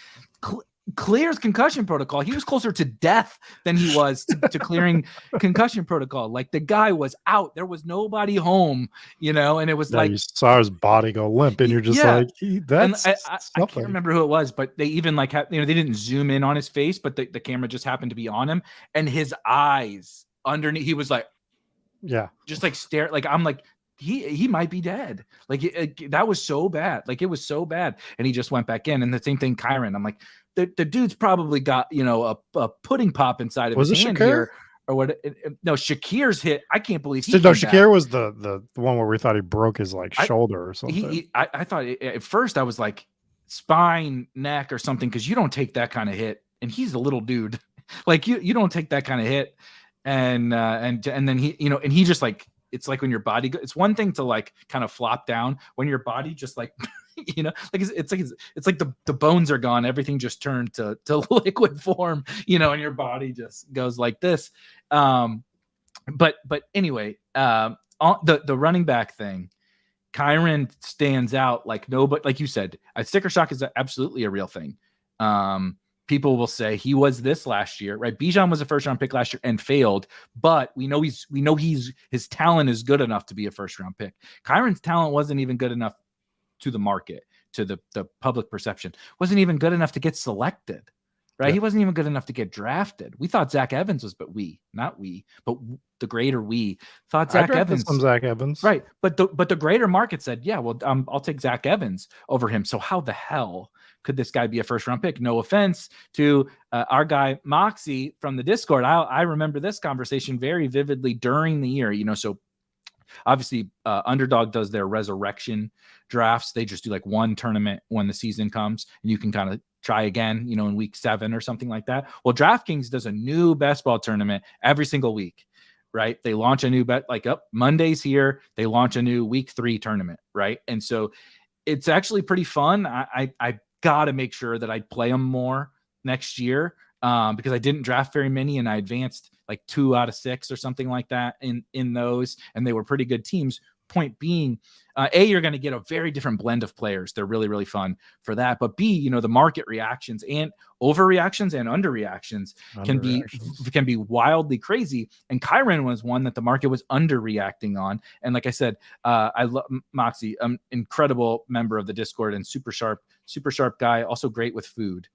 clears concussion protocol. He was closer to death than he was to clearing concussion protocol. Like the guy was out. There was nobody home, and it was like you saw his body go limp, and you're just like, that's. I can't remember who it was, but they even they didn't zoom in on his face, but the camera just happened to be on him, and his eyes underneath. He was like, just like stare. Like I'm like. He might be dead. Like that was so bad. Like it was so bad. And he just went back in. And the same thing, Kyron. I'm like, the dude's probably got, a pudding pop inside of his hand here. Or what? No, Shakir's hit. I can't believe he. No, Shakir was the one where we thought he broke his shoulder or something. I thought at first I was like spine, neck or something. Cause you don't take that kind of hit. And he's a little dude. Like you don't take that kind of hit. And then he, and he just like, it's like when your body it's one thing to like kind of flop down when your body just like it's like the bones are gone, everything just turned to liquid form, and your body just goes like this. But anyway, on the running back thing, Kyron stands out like nobody. Like you said, sticker shock is absolutely a real thing. People will say he was this last year, right? Bijan was a first round pick last year and failed, but we know his talent is good enough to be a first round pick. Kyron's talent wasn't even good enough to the market, to the public perception, wasn't even good enough to get selected, right? Yeah. He wasn't even good enough to get drafted. We thought Zach Evans was, but the greater we thought Zach Evans. Zach Evans, right? But the greater market said, yeah, well, I'll take Zach Evans over him. So how the hell could this guy be a first round pick? No offense to our guy Moxie from the Discord. I remember this conversation very vividly during the year. So obviously Underdog does their resurrection drafts. They just do like one tournament when the season comes, and you can kind of try again, in week 7 or something like that. Well, DraftKings does a new best ball tournament every single week, right? They launch a new bet, like Monday's here. They launch a new week 3 tournament, right? And so it's actually pretty fun. I got to make sure that I play them more next year because I didn't draft very many and I advanced like 2 out of 6 or something like that in those, and they were pretty good teams. Point being, you're going to get a very different blend of players. They're really, really fun for that. But B, the market reactions and overreactions and underreactions can be wildly crazy. And Kyron was one that the market was underreacting on. And like I said, I love Moxie, incredible member of the Discord and super sharp guy, also great with food.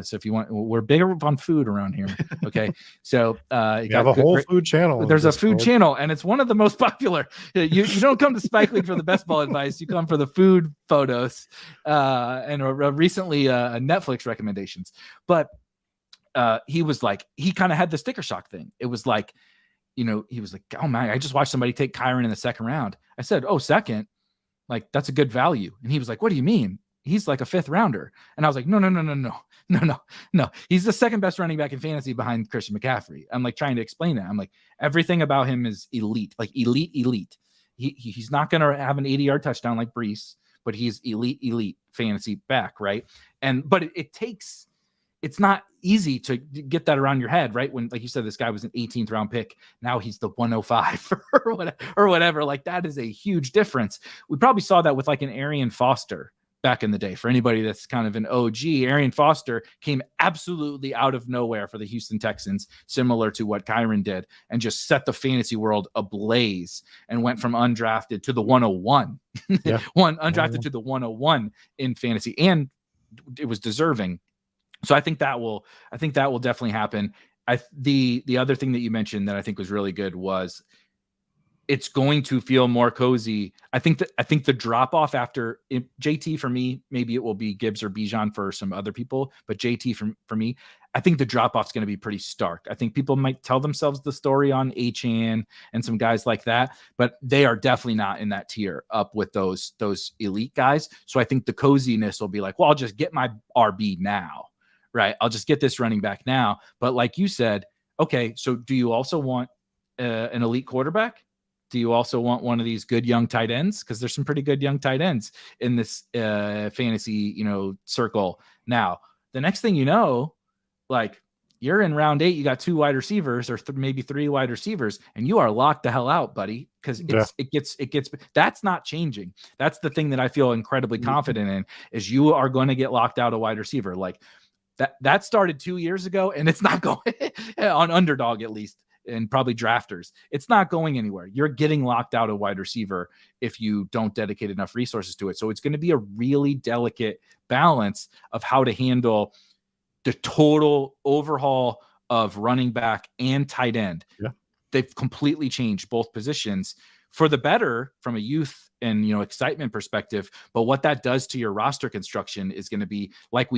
So if you want, we're bigger on food around here. Okay. So you got a whole food channel. There's a food channel and it's one of the most popular. You don't come to Spike League for the best ball advice. You come for the food photos and recently Netflix recommendations. But he was like, he kind of had the sticker shock thing. It was like, he was like, oh man, I just watched somebody take Kyron in the second round. I said, oh, second, like that's a good value. And he was like, what do you mean? He's like a 5th rounder. And I was like, no. He's the second best running back in fantasy behind Christian McCaffrey. I'm like trying to explain that. I'm like, everything about him is elite, like elite. He's not going to have an 80-yard touchdown like Brees, but he's elite fantasy back. Right. But it's not easy to get that around your head, right? When, like you said, this guy was an 18th round pick. Now he's the 105 or whatever. Like that is a huge difference. We probably saw that with like an Arian Foster back in the day. For anybody that's kind of an OG, Arian Foster came absolutely out of nowhere for the Houston Texans, similar to what Kyron did, and just set the fantasy world ablaze and went from undrafted to the 101. Yeah. Undrafted to the 101 in fantasy, and it was deserving. So I think that will definitely happen. The other thing that you mentioned that I think was really good was it's going to feel more cozy. I think the drop off after JT for me, maybe it will be Gibbs or Bijan for some other people, but JT for me, I think the drop off is going to be pretty stark. I think people might tell themselves the story on Achane and some guys like that, but they are definitely not in that tier up with those elite guys. So I think the coziness will be like, well, I'll just get my RB now, right? I'll just get this running back now. But like you said, okay, so do you also want an elite quarterback? Do you also want one of these good young tight ends? Because there's some pretty good young tight ends in this fantasy, circle. Now, the next thing you know, like you're in round 8, you got 2 wide receivers or maybe 3 wide receivers, and you are locked the hell out, buddy. Because it gets. That's not changing. That's the thing that I feel incredibly confident in is you are going to get locked out a wide receiver. Like that started 2 years ago, and it's not going on Underdog at least. And probably drafters, it's not going anywhere. You're getting locked out a wide receiver if you don't dedicate enough resources to it. So it's going to be a really delicate balance of how to handle the total overhaul of running back and tight end. Yeah. They've completely changed both positions for the better from a youth and excitement perspective. But what that does to your roster construction is going to be like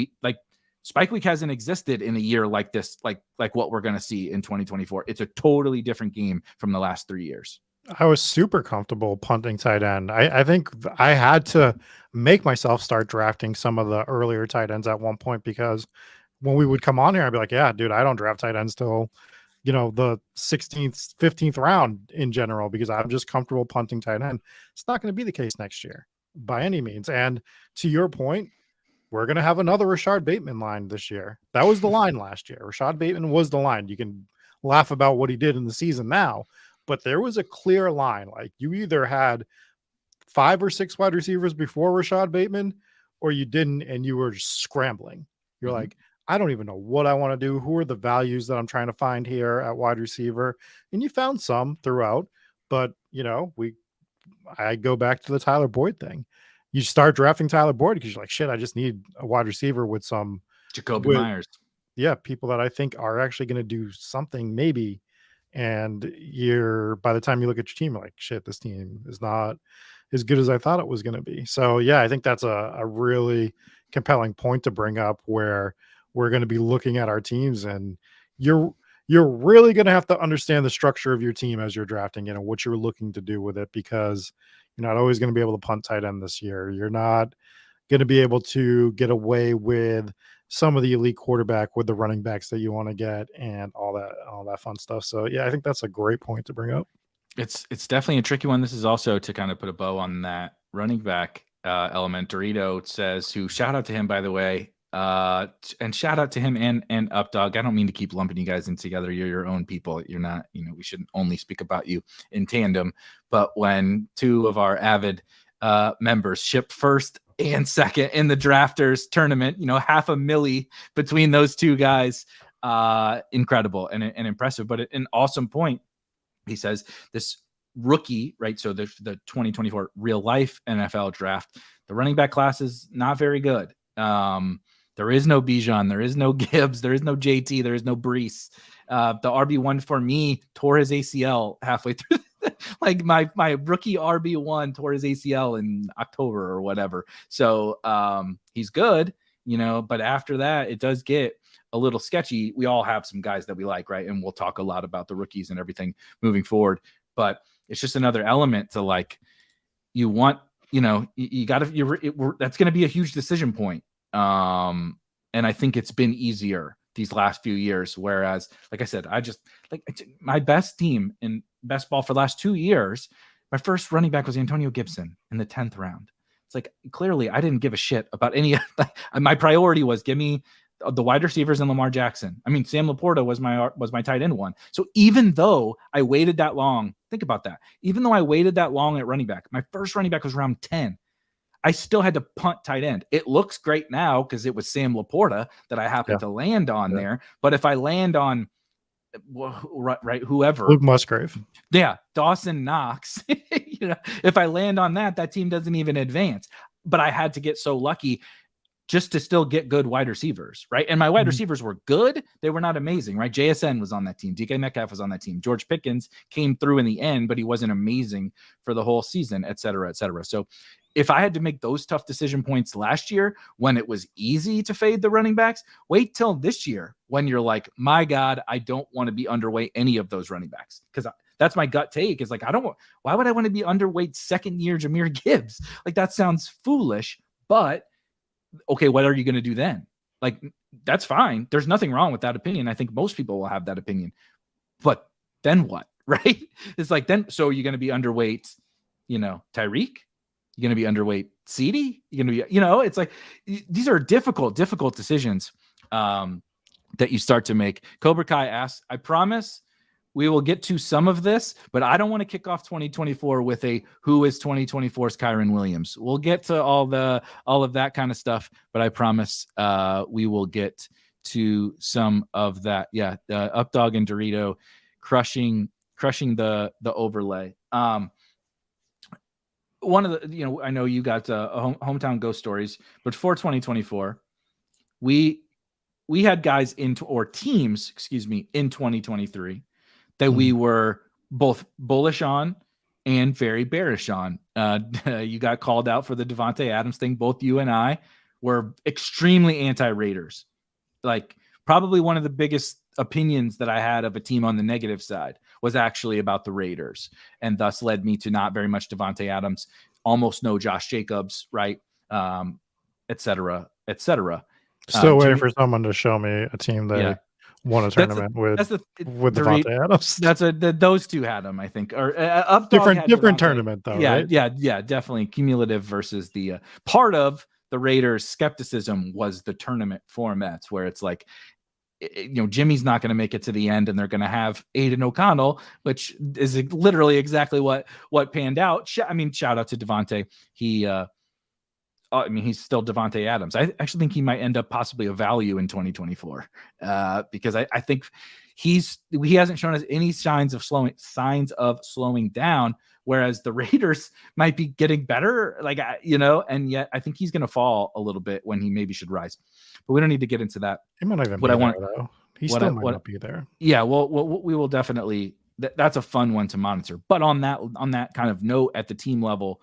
Spike Week hasn't existed in a year like this, like what we're going to see in 2024. It's a totally different game from the last 3 years. I was super comfortable punting tight end. I think I had to make myself start drafting some of the earlier tight ends at one point, because when we would come on here, I'd be like, yeah, dude, I don't draft tight ends till, the 16th, 15th round in general, because I'm just comfortable punting tight end. It's not going to be the case next year by any means. And to your point, we're going to have another Rashad Bateman line this year. That was the line last year. Rashad Bateman was the line. You can laugh about what he did in the season now, but there was a clear line. Like you either had 5 or 6 wide receivers before Rashad Bateman, or you didn't, and you were just scrambling. You're like, I don't even know what I want to do. Who are the values that I'm trying to find here at wide receiver? And you found some throughout, but I go back to the Tyler Boyd thing. You start drafting Tyler Boyd because you're like, shit, I just need a wide receiver with some Jacoby Myers. Yeah, people that I think are actually going to do something maybe. And by the time you look at your team, you're like, shit, this team is not as good as I thought it was going to be. So yeah, I think that's a really compelling point to bring up, where we're going to be looking at our teams, and you're really going to have to understand the structure of your team as you're drafting it and what you're looking to do with it, because you're not always going to be able to punt tight end this year. You're not going to be able to get away with some of the elite quarterback with the running backs that you want to get and all that fun stuff. So yeah, I think that's a great point to bring up. It's definitely a tricky one. This is also to kind of put a bow on that running back element. Dorito says, who shout out to him, by the way, and shout out to him and Updog. I don't mean to keep lumping you guys in together. You're your own people. You're not, we shouldn't only speak about you in tandem. But when two of our avid members shipped first and second in the drafters tournament, $500,000 between those two guys, incredible and impressive, but an awesome point. He says this rookie, right? So the 2024 real life NFL draft, the running back class is not very good. There is no Bijan, there is no Gibbs, there is no JT, there is no Brees. The RB1 for me tore his ACL halfway through. Like my rookie RB1 tore his ACL in October or whatever. So he's good, but after that, it does get a little sketchy. We all have some guys that we like, right? And we'll talk a lot about the rookies and everything moving forward. But it's just another element to like, you want, you got to, that's going to be a huge decision point. And I think it's been easier these last few years. Whereas, like I said, my best team in best ball for the last 2 years, my first running back was Antonio Gibson in the 10th round. It's like, clearly I didn't give a shit about any. My priority was give me the wide receivers and Lamar Jackson. I mean, Sam Laporta was my tight end one. So even though I waited that long, think about that. Even though I waited that long at running back, my first running back was round 10. I still had to punt tight end. It looks great now because it was Sam Laporta that I happened to land on there. But if I land on whoever, Luke Musgrave, Dawson Knox, if I land on that team doesn't even advance. But I had to get so lucky just to still get good wide receivers, right? And my wide receivers were good. They were not amazing, right? JSN was on that team. DK Metcalf was on that team. George Pickens came through in the end, but he wasn't amazing for the whole season, et cetera, et cetera. So if I had to make those tough decision points last year when it was easy to fade the running backs, wait till this year when you're like, my God, I don't want to be underweight any of those running backs. Because that's my gut take is like, why would I want to be underweight second year Jahmyr Gibbs? Like that sounds foolish, but okay, what are you going to do then? Like, that's fine. There's nothing wrong with that opinion. I think most people will have that opinion. But then what, right? It's like, so you're going to be underweight, Tyreek? You're going to be underweight CeeDee? You're going to be, it's like, these are difficult decisions that you start to make. Cobra Kai asks, I promise we will get to some of this, but I don't want to kick off 2024 with who is 2024's Kyron Williams. We'll get to all of that kind of stuff, but I promise we will get to some of that. Yeah, Updog and Dorito crushing the overlay. One of the, I know you got hometown ghost stories, but for 2024, we had guys teams, in 2023 that we were both bullish on and very bearish on. You got called out for the Davante Adams thing. Both you and I were extremely anti-Raiders. Like probably one of the biggest opinions that I had of a team on the negative side was actually about the Raiders, and thus led me to not very much Davante Adams, almost no Josh Jacobs, right? Et cetera, et cetera. Still waiting for someone to show me a team that won a tournament with Davante Adams. Those two had them, I think, or different tournament though. Yeah, right? yeah, definitely cumulative versus the part of the Raiders' skepticism was the tournament formats where it's like, Jimmy's not going to make it to the end, and they're going to have Aiden O'Connell, which is literally exactly what panned out. I mean, shout out to Davante. He's still Davante Adams. I actually think he might end up possibly a value in 2024 because I think he hasn't shown us any signs of slowing down, whereas the Raiders might be getting better, and yet I think he's going to fall a little bit when he maybe should rise. But we don't need to get into that. He might not even be there, though. He still might not be there. Yeah, well, we will definitely. That's a fun one to monitor. But on that kind of note, at the team level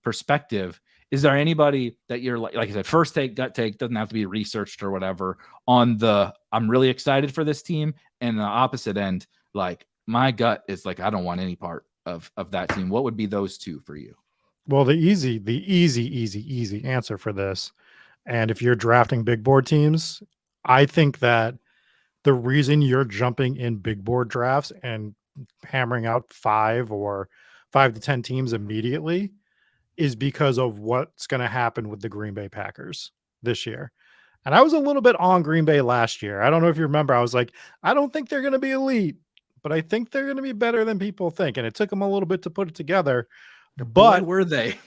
perspective, is there anybody that you're like I said, first take, gut take, doesn't have to be researched or whatever, on the I'm really excited for this team, and the opposite end, like my gut is like I don't want any part of that team? What would be those two for you? Well, the easy answer for this, and if you're drafting big board teams, I think that the reason you're jumping in big board drafts and hammering out 5 to 10 teams immediately is because of what's going to happen with the Green Bay Packers this year. And I was a little bit on Green Bay last year. I don't know if you remember. I was like, I don't think they're going to be elite, but I think they're going to be better than people think. And it took them a little bit to put it together. Boy, But were they.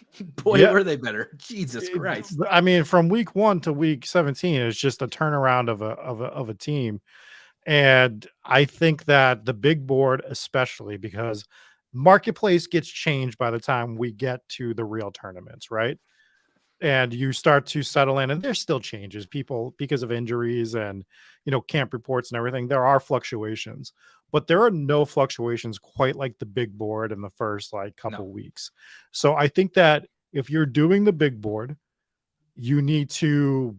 Boy, yeah, were they better. Jesus Christ. I mean, from week 1 to week 17, it's just a turnaround of a team. And I think that the big board, especially because marketplace gets changed by the time we get to the real tournaments, right? And you start to settle in, and there's still changes. People, because of injuries and camp reports and everything, there are fluctuations, but there are no fluctuations quite like the big board in the first couple weeks. So I think that if you're doing the big board, you need to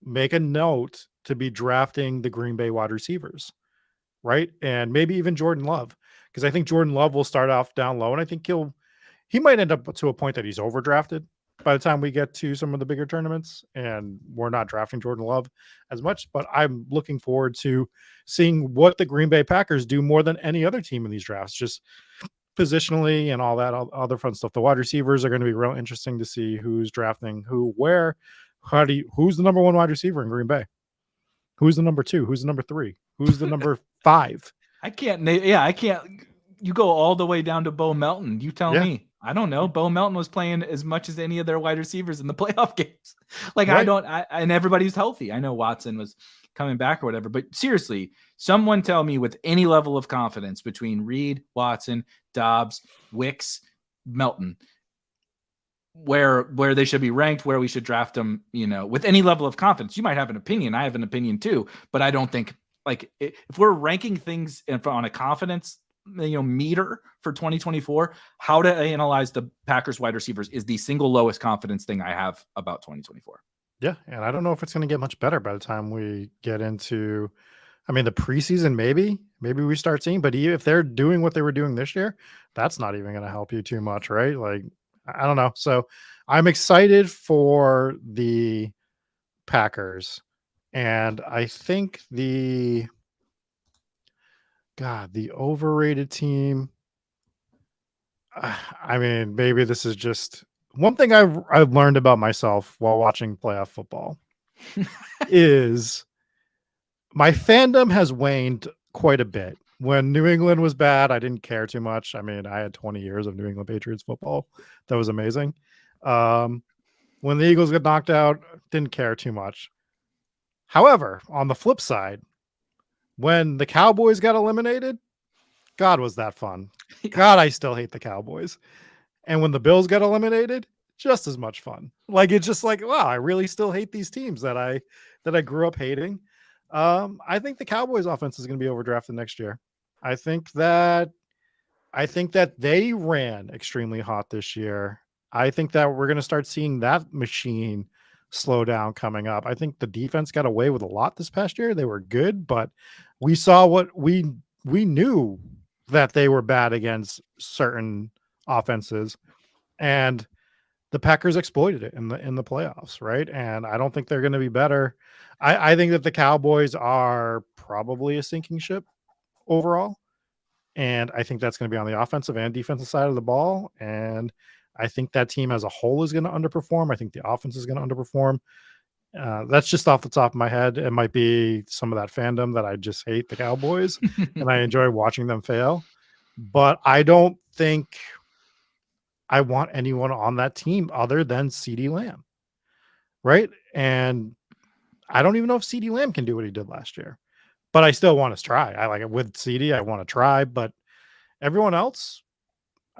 make a note to be drafting the Green Bay wide receivers, right? And maybe even Jordan Love, because I think Jordan Love will start off down low, and I think he might end up to a point that he's overdrafted by the time we get to some of the bigger tournaments, and we're not drafting Jordan Love as much. But I'm looking forward to seeing what the Green Bay Packers do more than any other team in these drafts, just positionally and all that other fun stuff. The wide receivers are going to be real interesting to see who's drafting who, where, who's the number 1 wide receiver in Green Bay? Who's the number 2? Who's the number 3? Who's the number 5? I can't. You go all the way down to Bo Melton. You tell me. I don't know. Bo Melton was playing as much as any of their wide receivers in the playoff games. Right. And everybody's healthy. I know Watson was coming back or whatever, but seriously, someone tell me with any level of confidence between Reed, Watson, Dobbs, Wicks, Melton, where they should be ranked, where we should draft them, with any level of confidence. You might have an opinion. I have an opinion too, but I don't think if we're ranking things on a confidence meter for 2024, how to analyze the Packers wide receivers is the single lowest confidence thing I have about 2024. Yeah, and I don't know if it's going to get much better by the time we get into, the preseason. Maybe we start seeing, but if they're doing what they were doing this year, that's not even going to help you too much, right? I don't know. So I'm excited for the Packers, and I think the overrated team. Maybe this is just one thing I've learned about myself while watching playoff football is my fandom has waned quite a bit. When New England was bad, I didn't care too much. I had 20 years of New England Patriots football. That was amazing. When the Eagles got knocked out, didn't care too much. However, on the flip side, when the Cowboys got eliminated, God, was that fun. God, I still hate the Cowboys. And when the Bills got eliminated, just as much fun. It's just wow, I really still hate these teams that I grew up hating. I think the Cowboys offense is going to be overdrafted next year. I think that they ran extremely hot this year. I think that we're going to start seeing that machine slow down coming up. I think the defense got away with a lot this past year. They were good, but we saw what we knew that they were bad against certain offenses, and the Packers exploited it in the playoffs, right? And I don't think they're going to be better. I think that the Cowboys are probably a sinking ship overall, and I think that's going to be on the offensive and defensive side of the ball. And I think that team as a whole is going to underperform. I think the offense is going to underperform. That's just off the top of my head. It might be some of that fandom that I just hate the Cowboys and I enjoy watching them fail. But I don't think I want anyone on that team other than CeeDee Lamb, right? And I don't even know if CeeDee Lamb can do what he did last year, but I still want to try. I like it with CeeDee. I want to try, but everyone else,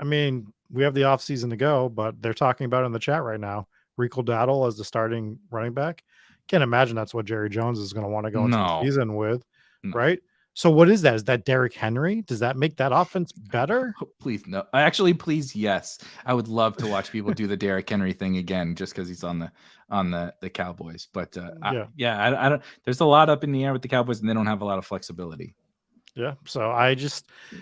we have the offseason to go, but they're talking about it in the chat right now. Rico Dowdle as the starting running back. Can't imagine that's what Jerry Jones is going to want to go into the season with, right? So what is that? Is that Derrick Henry? Does that make that offense better? Please no. Actually, please yes. I would love to watch people do the Derrick Henry thing again, just because he's on the Cowboys. But I don't. There's a lot up in the air with the Cowboys, and they don't have a lot of flexibility. Yeah. So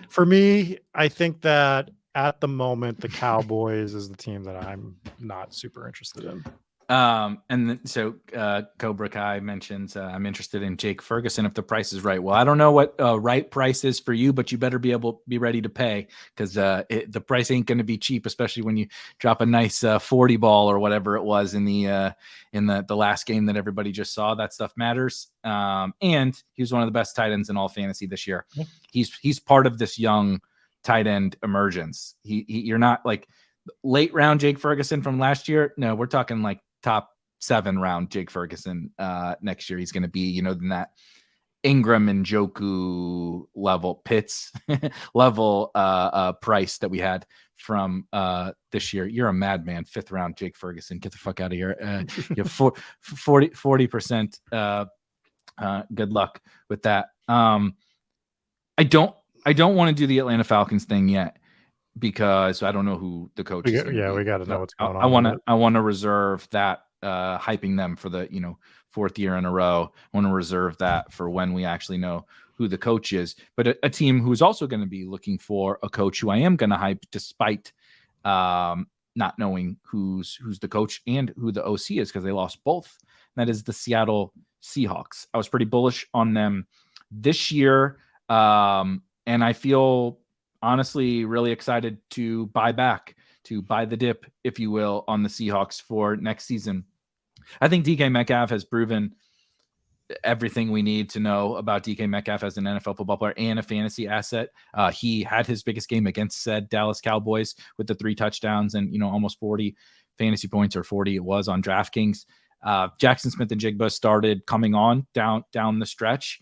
for me, I think that at the moment, the Cowboys is the team that I'm not super interested in. So Cobra Kai mentions I'm interested in Jake Ferguson if the price is right. Well, I don't know what right price is for you, but you better be ready to pay, because the price ain't going to be cheap, especially when you drop a nice 40 ball or whatever it was in the last game that everybody just saw. That stuff matters. And he was one of the best tight ends in all fantasy this year. Yeah. He's part of this young tight end emergence. You're not like late round Jake Ferguson from last year. No, we're talking like top 7 round Jake Ferguson next year. He's going to be, in that Ingram and Njoku level, Pitts level price that we had from this year. You're a madman. 5th round Jake Ferguson. Get the fuck out of here. You have 40%. Good luck with that. I don't want to do the Atlanta Falcons thing yet, because I don't know who the coach is. We got to know what's going on. I want to reserve that hyping them for the 4th year in a row. I want to reserve that for when we actually know who the coach is. But a team who's also going to be looking for a coach who I am going to hype, despite not knowing who's the coach and who the OC is, because they lost both. And that is the Seattle Seahawks. I was pretty bullish on them this year, and I feel honestly really excited to buy the dip, if you will, on the Seahawks for next season. I think DK Metcalf has proven everything we need to know about DK Metcalf as an NFL football player and a fantasy asset. He had his biggest game against said Dallas Cowboys with the 3 touchdowns and, almost 40 fantasy points, or 40 it was on DraftKings. Jackson Smith-Njigba started coming on down the stretch.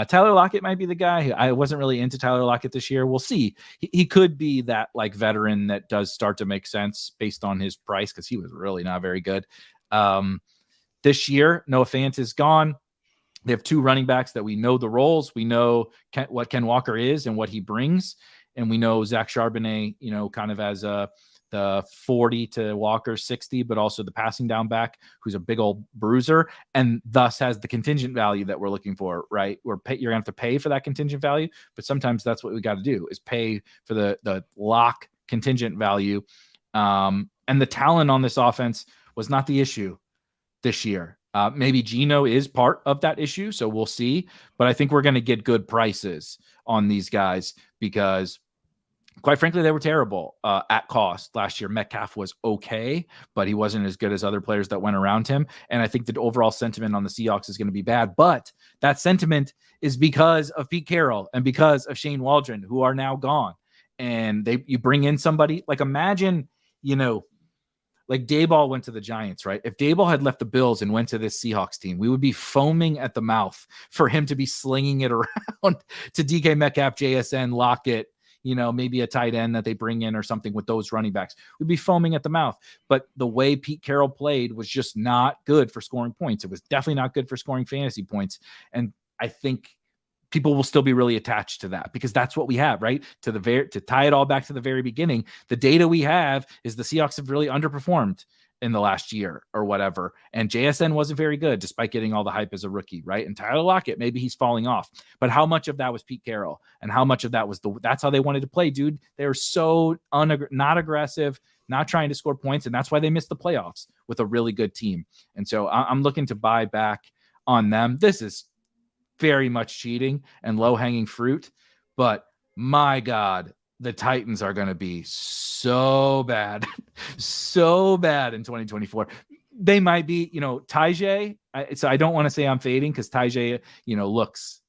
Tyler Lockett might be the guy. I wasn't really into Tyler Lockett this year. We'll see. He could be that like veteran that does start to make sense based on his price, because he was really not very good. This year, Noah Fant is gone. They have 2 running backs that we know the roles. We know what Ken Walker is and what he brings. And we know Zach Charbonnet, kind of as the 40 to Walker 60, but also the passing down back who's a big old bruiser, and thus has the contingent value that we're looking for, right? You're going to have to pay for that contingent value, but sometimes that's what we got to do, is pay for the lock contingent value. And the talent on this offense was not the issue this year. Maybe Geno is part of that issue, so we'll see. But I think we're going to get good prices on these guys, because quite frankly, they were terrible at cost last year. Metcalf was okay, but he wasn't as good as other players that went around him. And I think the overall sentiment on the Seahawks is going to be bad. But that sentiment is because of Pete Carroll and because of Shane Waldron, who are now gone. And you bring in somebody like, imagine, like Daboll went to the Giants, right? If Daboll had left the Bills and went to this Seahawks team, we would be foaming at the mouth for him to be slinging it around to DK Metcalf, JSN, Lockett, maybe a tight end that they bring in or something with those running backs. We'd be foaming at the mouth. But the way Pete Carroll played was just not good for scoring points. It was definitely not good for scoring fantasy points. And I think people will still be really attached to that, because that's what we have, right? To tie it all back to the very beginning, the data we have is the Seahawks have really underperformed in the last year or whatever. And JSN wasn't very good despite getting all the hype as a rookie, right? And Tyler Lockett, maybe he's falling off. But how much of that was Pete Carroll? And how much of that was that's how they wanted to play, dude. They were so not aggressive, not trying to score points. And that's why they missed the playoffs with a really good team. And so I'm looking to buy back on them. This is very much cheating and low-hanging fruit. But my God, the Titans are going to be so bad, so bad in 2024. They might be, Tajay. So I don't want to say I'm fading, because Tajay, looks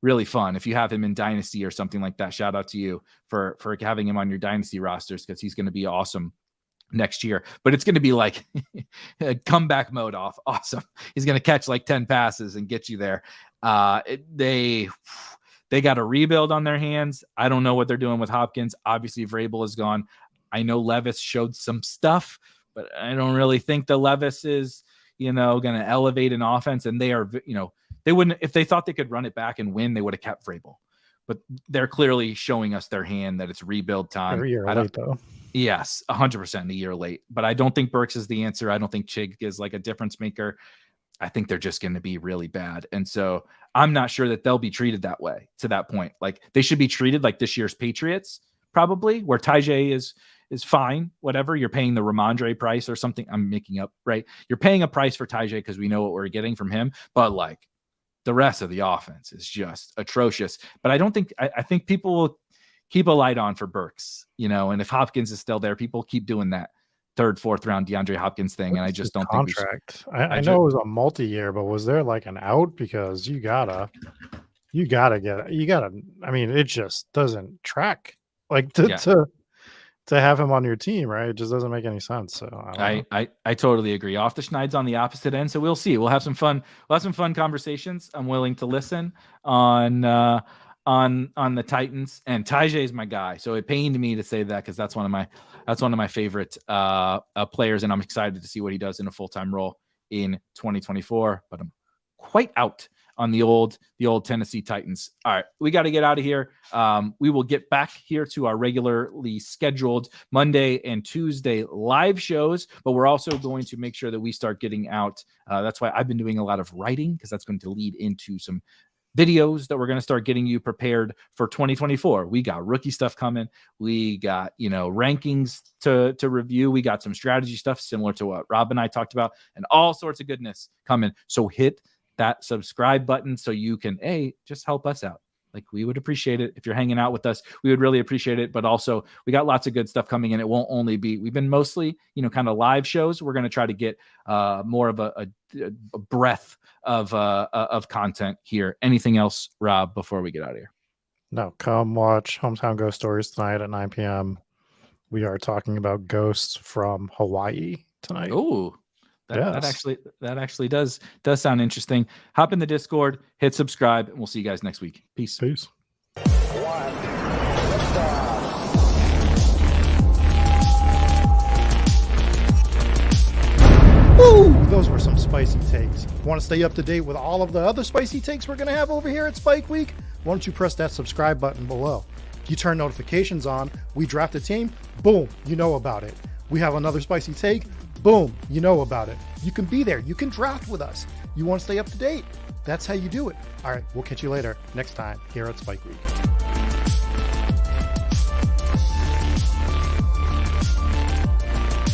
really fun. If you have him in Dynasty or something like that, shout out to you for having him on your Dynasty rosters, because he's going to be awesome next year. But it's going to be like comeback mode off. Awesome. He's going to catch like 10 passes and get you there. They got a rebuild on their hands. I don't know what they're doing with Hopkins. Obviously, Vrabel is gone. I know Levis showed some stuff, but I don't really think the Levis is, going to elevate an offense. And they are, they wouldn't, if they thought they could run it back and win, they would have kept Vrabel. But they're clearly showing us their hand that it's rebuild time. Every year late, though. Yes, 100% a year late. But I don't think Burks is the answer. I don't think Chig is like a difference maker. I think they're just going to be really bad. And so I'm not sure that they'll be treated that way to that point. Like, they should be treated like this year's Patriots, probably, where Tajay is fine, whatever. You're paying the Ramondre price or something. I'm making up, right? You're paying a price for Tajay because we know what we're getting from him, but like the rest of the offense is just atrocious. But I don't think, I think people will keep a light on for Burks, you know, and if Hopkins is still there, people keep doing that 3rd, 4th round DeAndre Hopkins thing. And I just don't think I know it was a multi-year, but was there like an out? Because you gotta, I mean, it just doesn't track like to have him on your team, right? It just doesn't make any sense. So I totally agree. Off the Schneid's on the opposite end. So we'll see. We'll have some fun. We'll have some fun conversations. I'm willing to listen on the Titans, and Tajay is my guy. So it pained me to say that because that's one of my favorite players, and I'm excited to see what he does in a full-time role in 2024. But I'm quite out on the old Tennessee Titans. All right, we got to get out of here. We will get back here to our regularly scheduled Monday and Tuesday live shows, but we're also going to make sure that we start getting out. That's why I've been doing a lot of writing, because that's going to lead into some videos that we're going to start getting you prepared for 2024. We got rookie stuff coming. We got, rankings to review. We got some strategy stuff similar to what Rob and I talked about, and all sorts of goodness coming. So hit that subscribe button so you can just help us out. Like, we would appreciate it if you're hanging out with us. We would really appreciate it. But also, we got lots of good stuff coming in. It won't only be, we've been mostly, kind of live shows. We're going to try to get more of a breadth of content here. Anything else, Rob, before we get out of here? No, come watch Hometown Ghost Stories tonight at 9 p.m. We are talking about ghosts from Hawaii tonight. Oh, that actually does sound interesting. Hop in the Discord, hit subscribe, and we'll see you guys next week. Peace. Woo! Those were some spicy takes. Want to stay up to date with all of the other spicy takes we're going to have over here at Spike Week? Why don't you press that subscribe button below? You turn notifications on, we draft a team, boom, you know about it. We have another spicy take, boom, you know about it. You can be there. You can draft with us. You want to stay up to date? That's how you do it. All right, we'll catch you later next time here at Spike Week.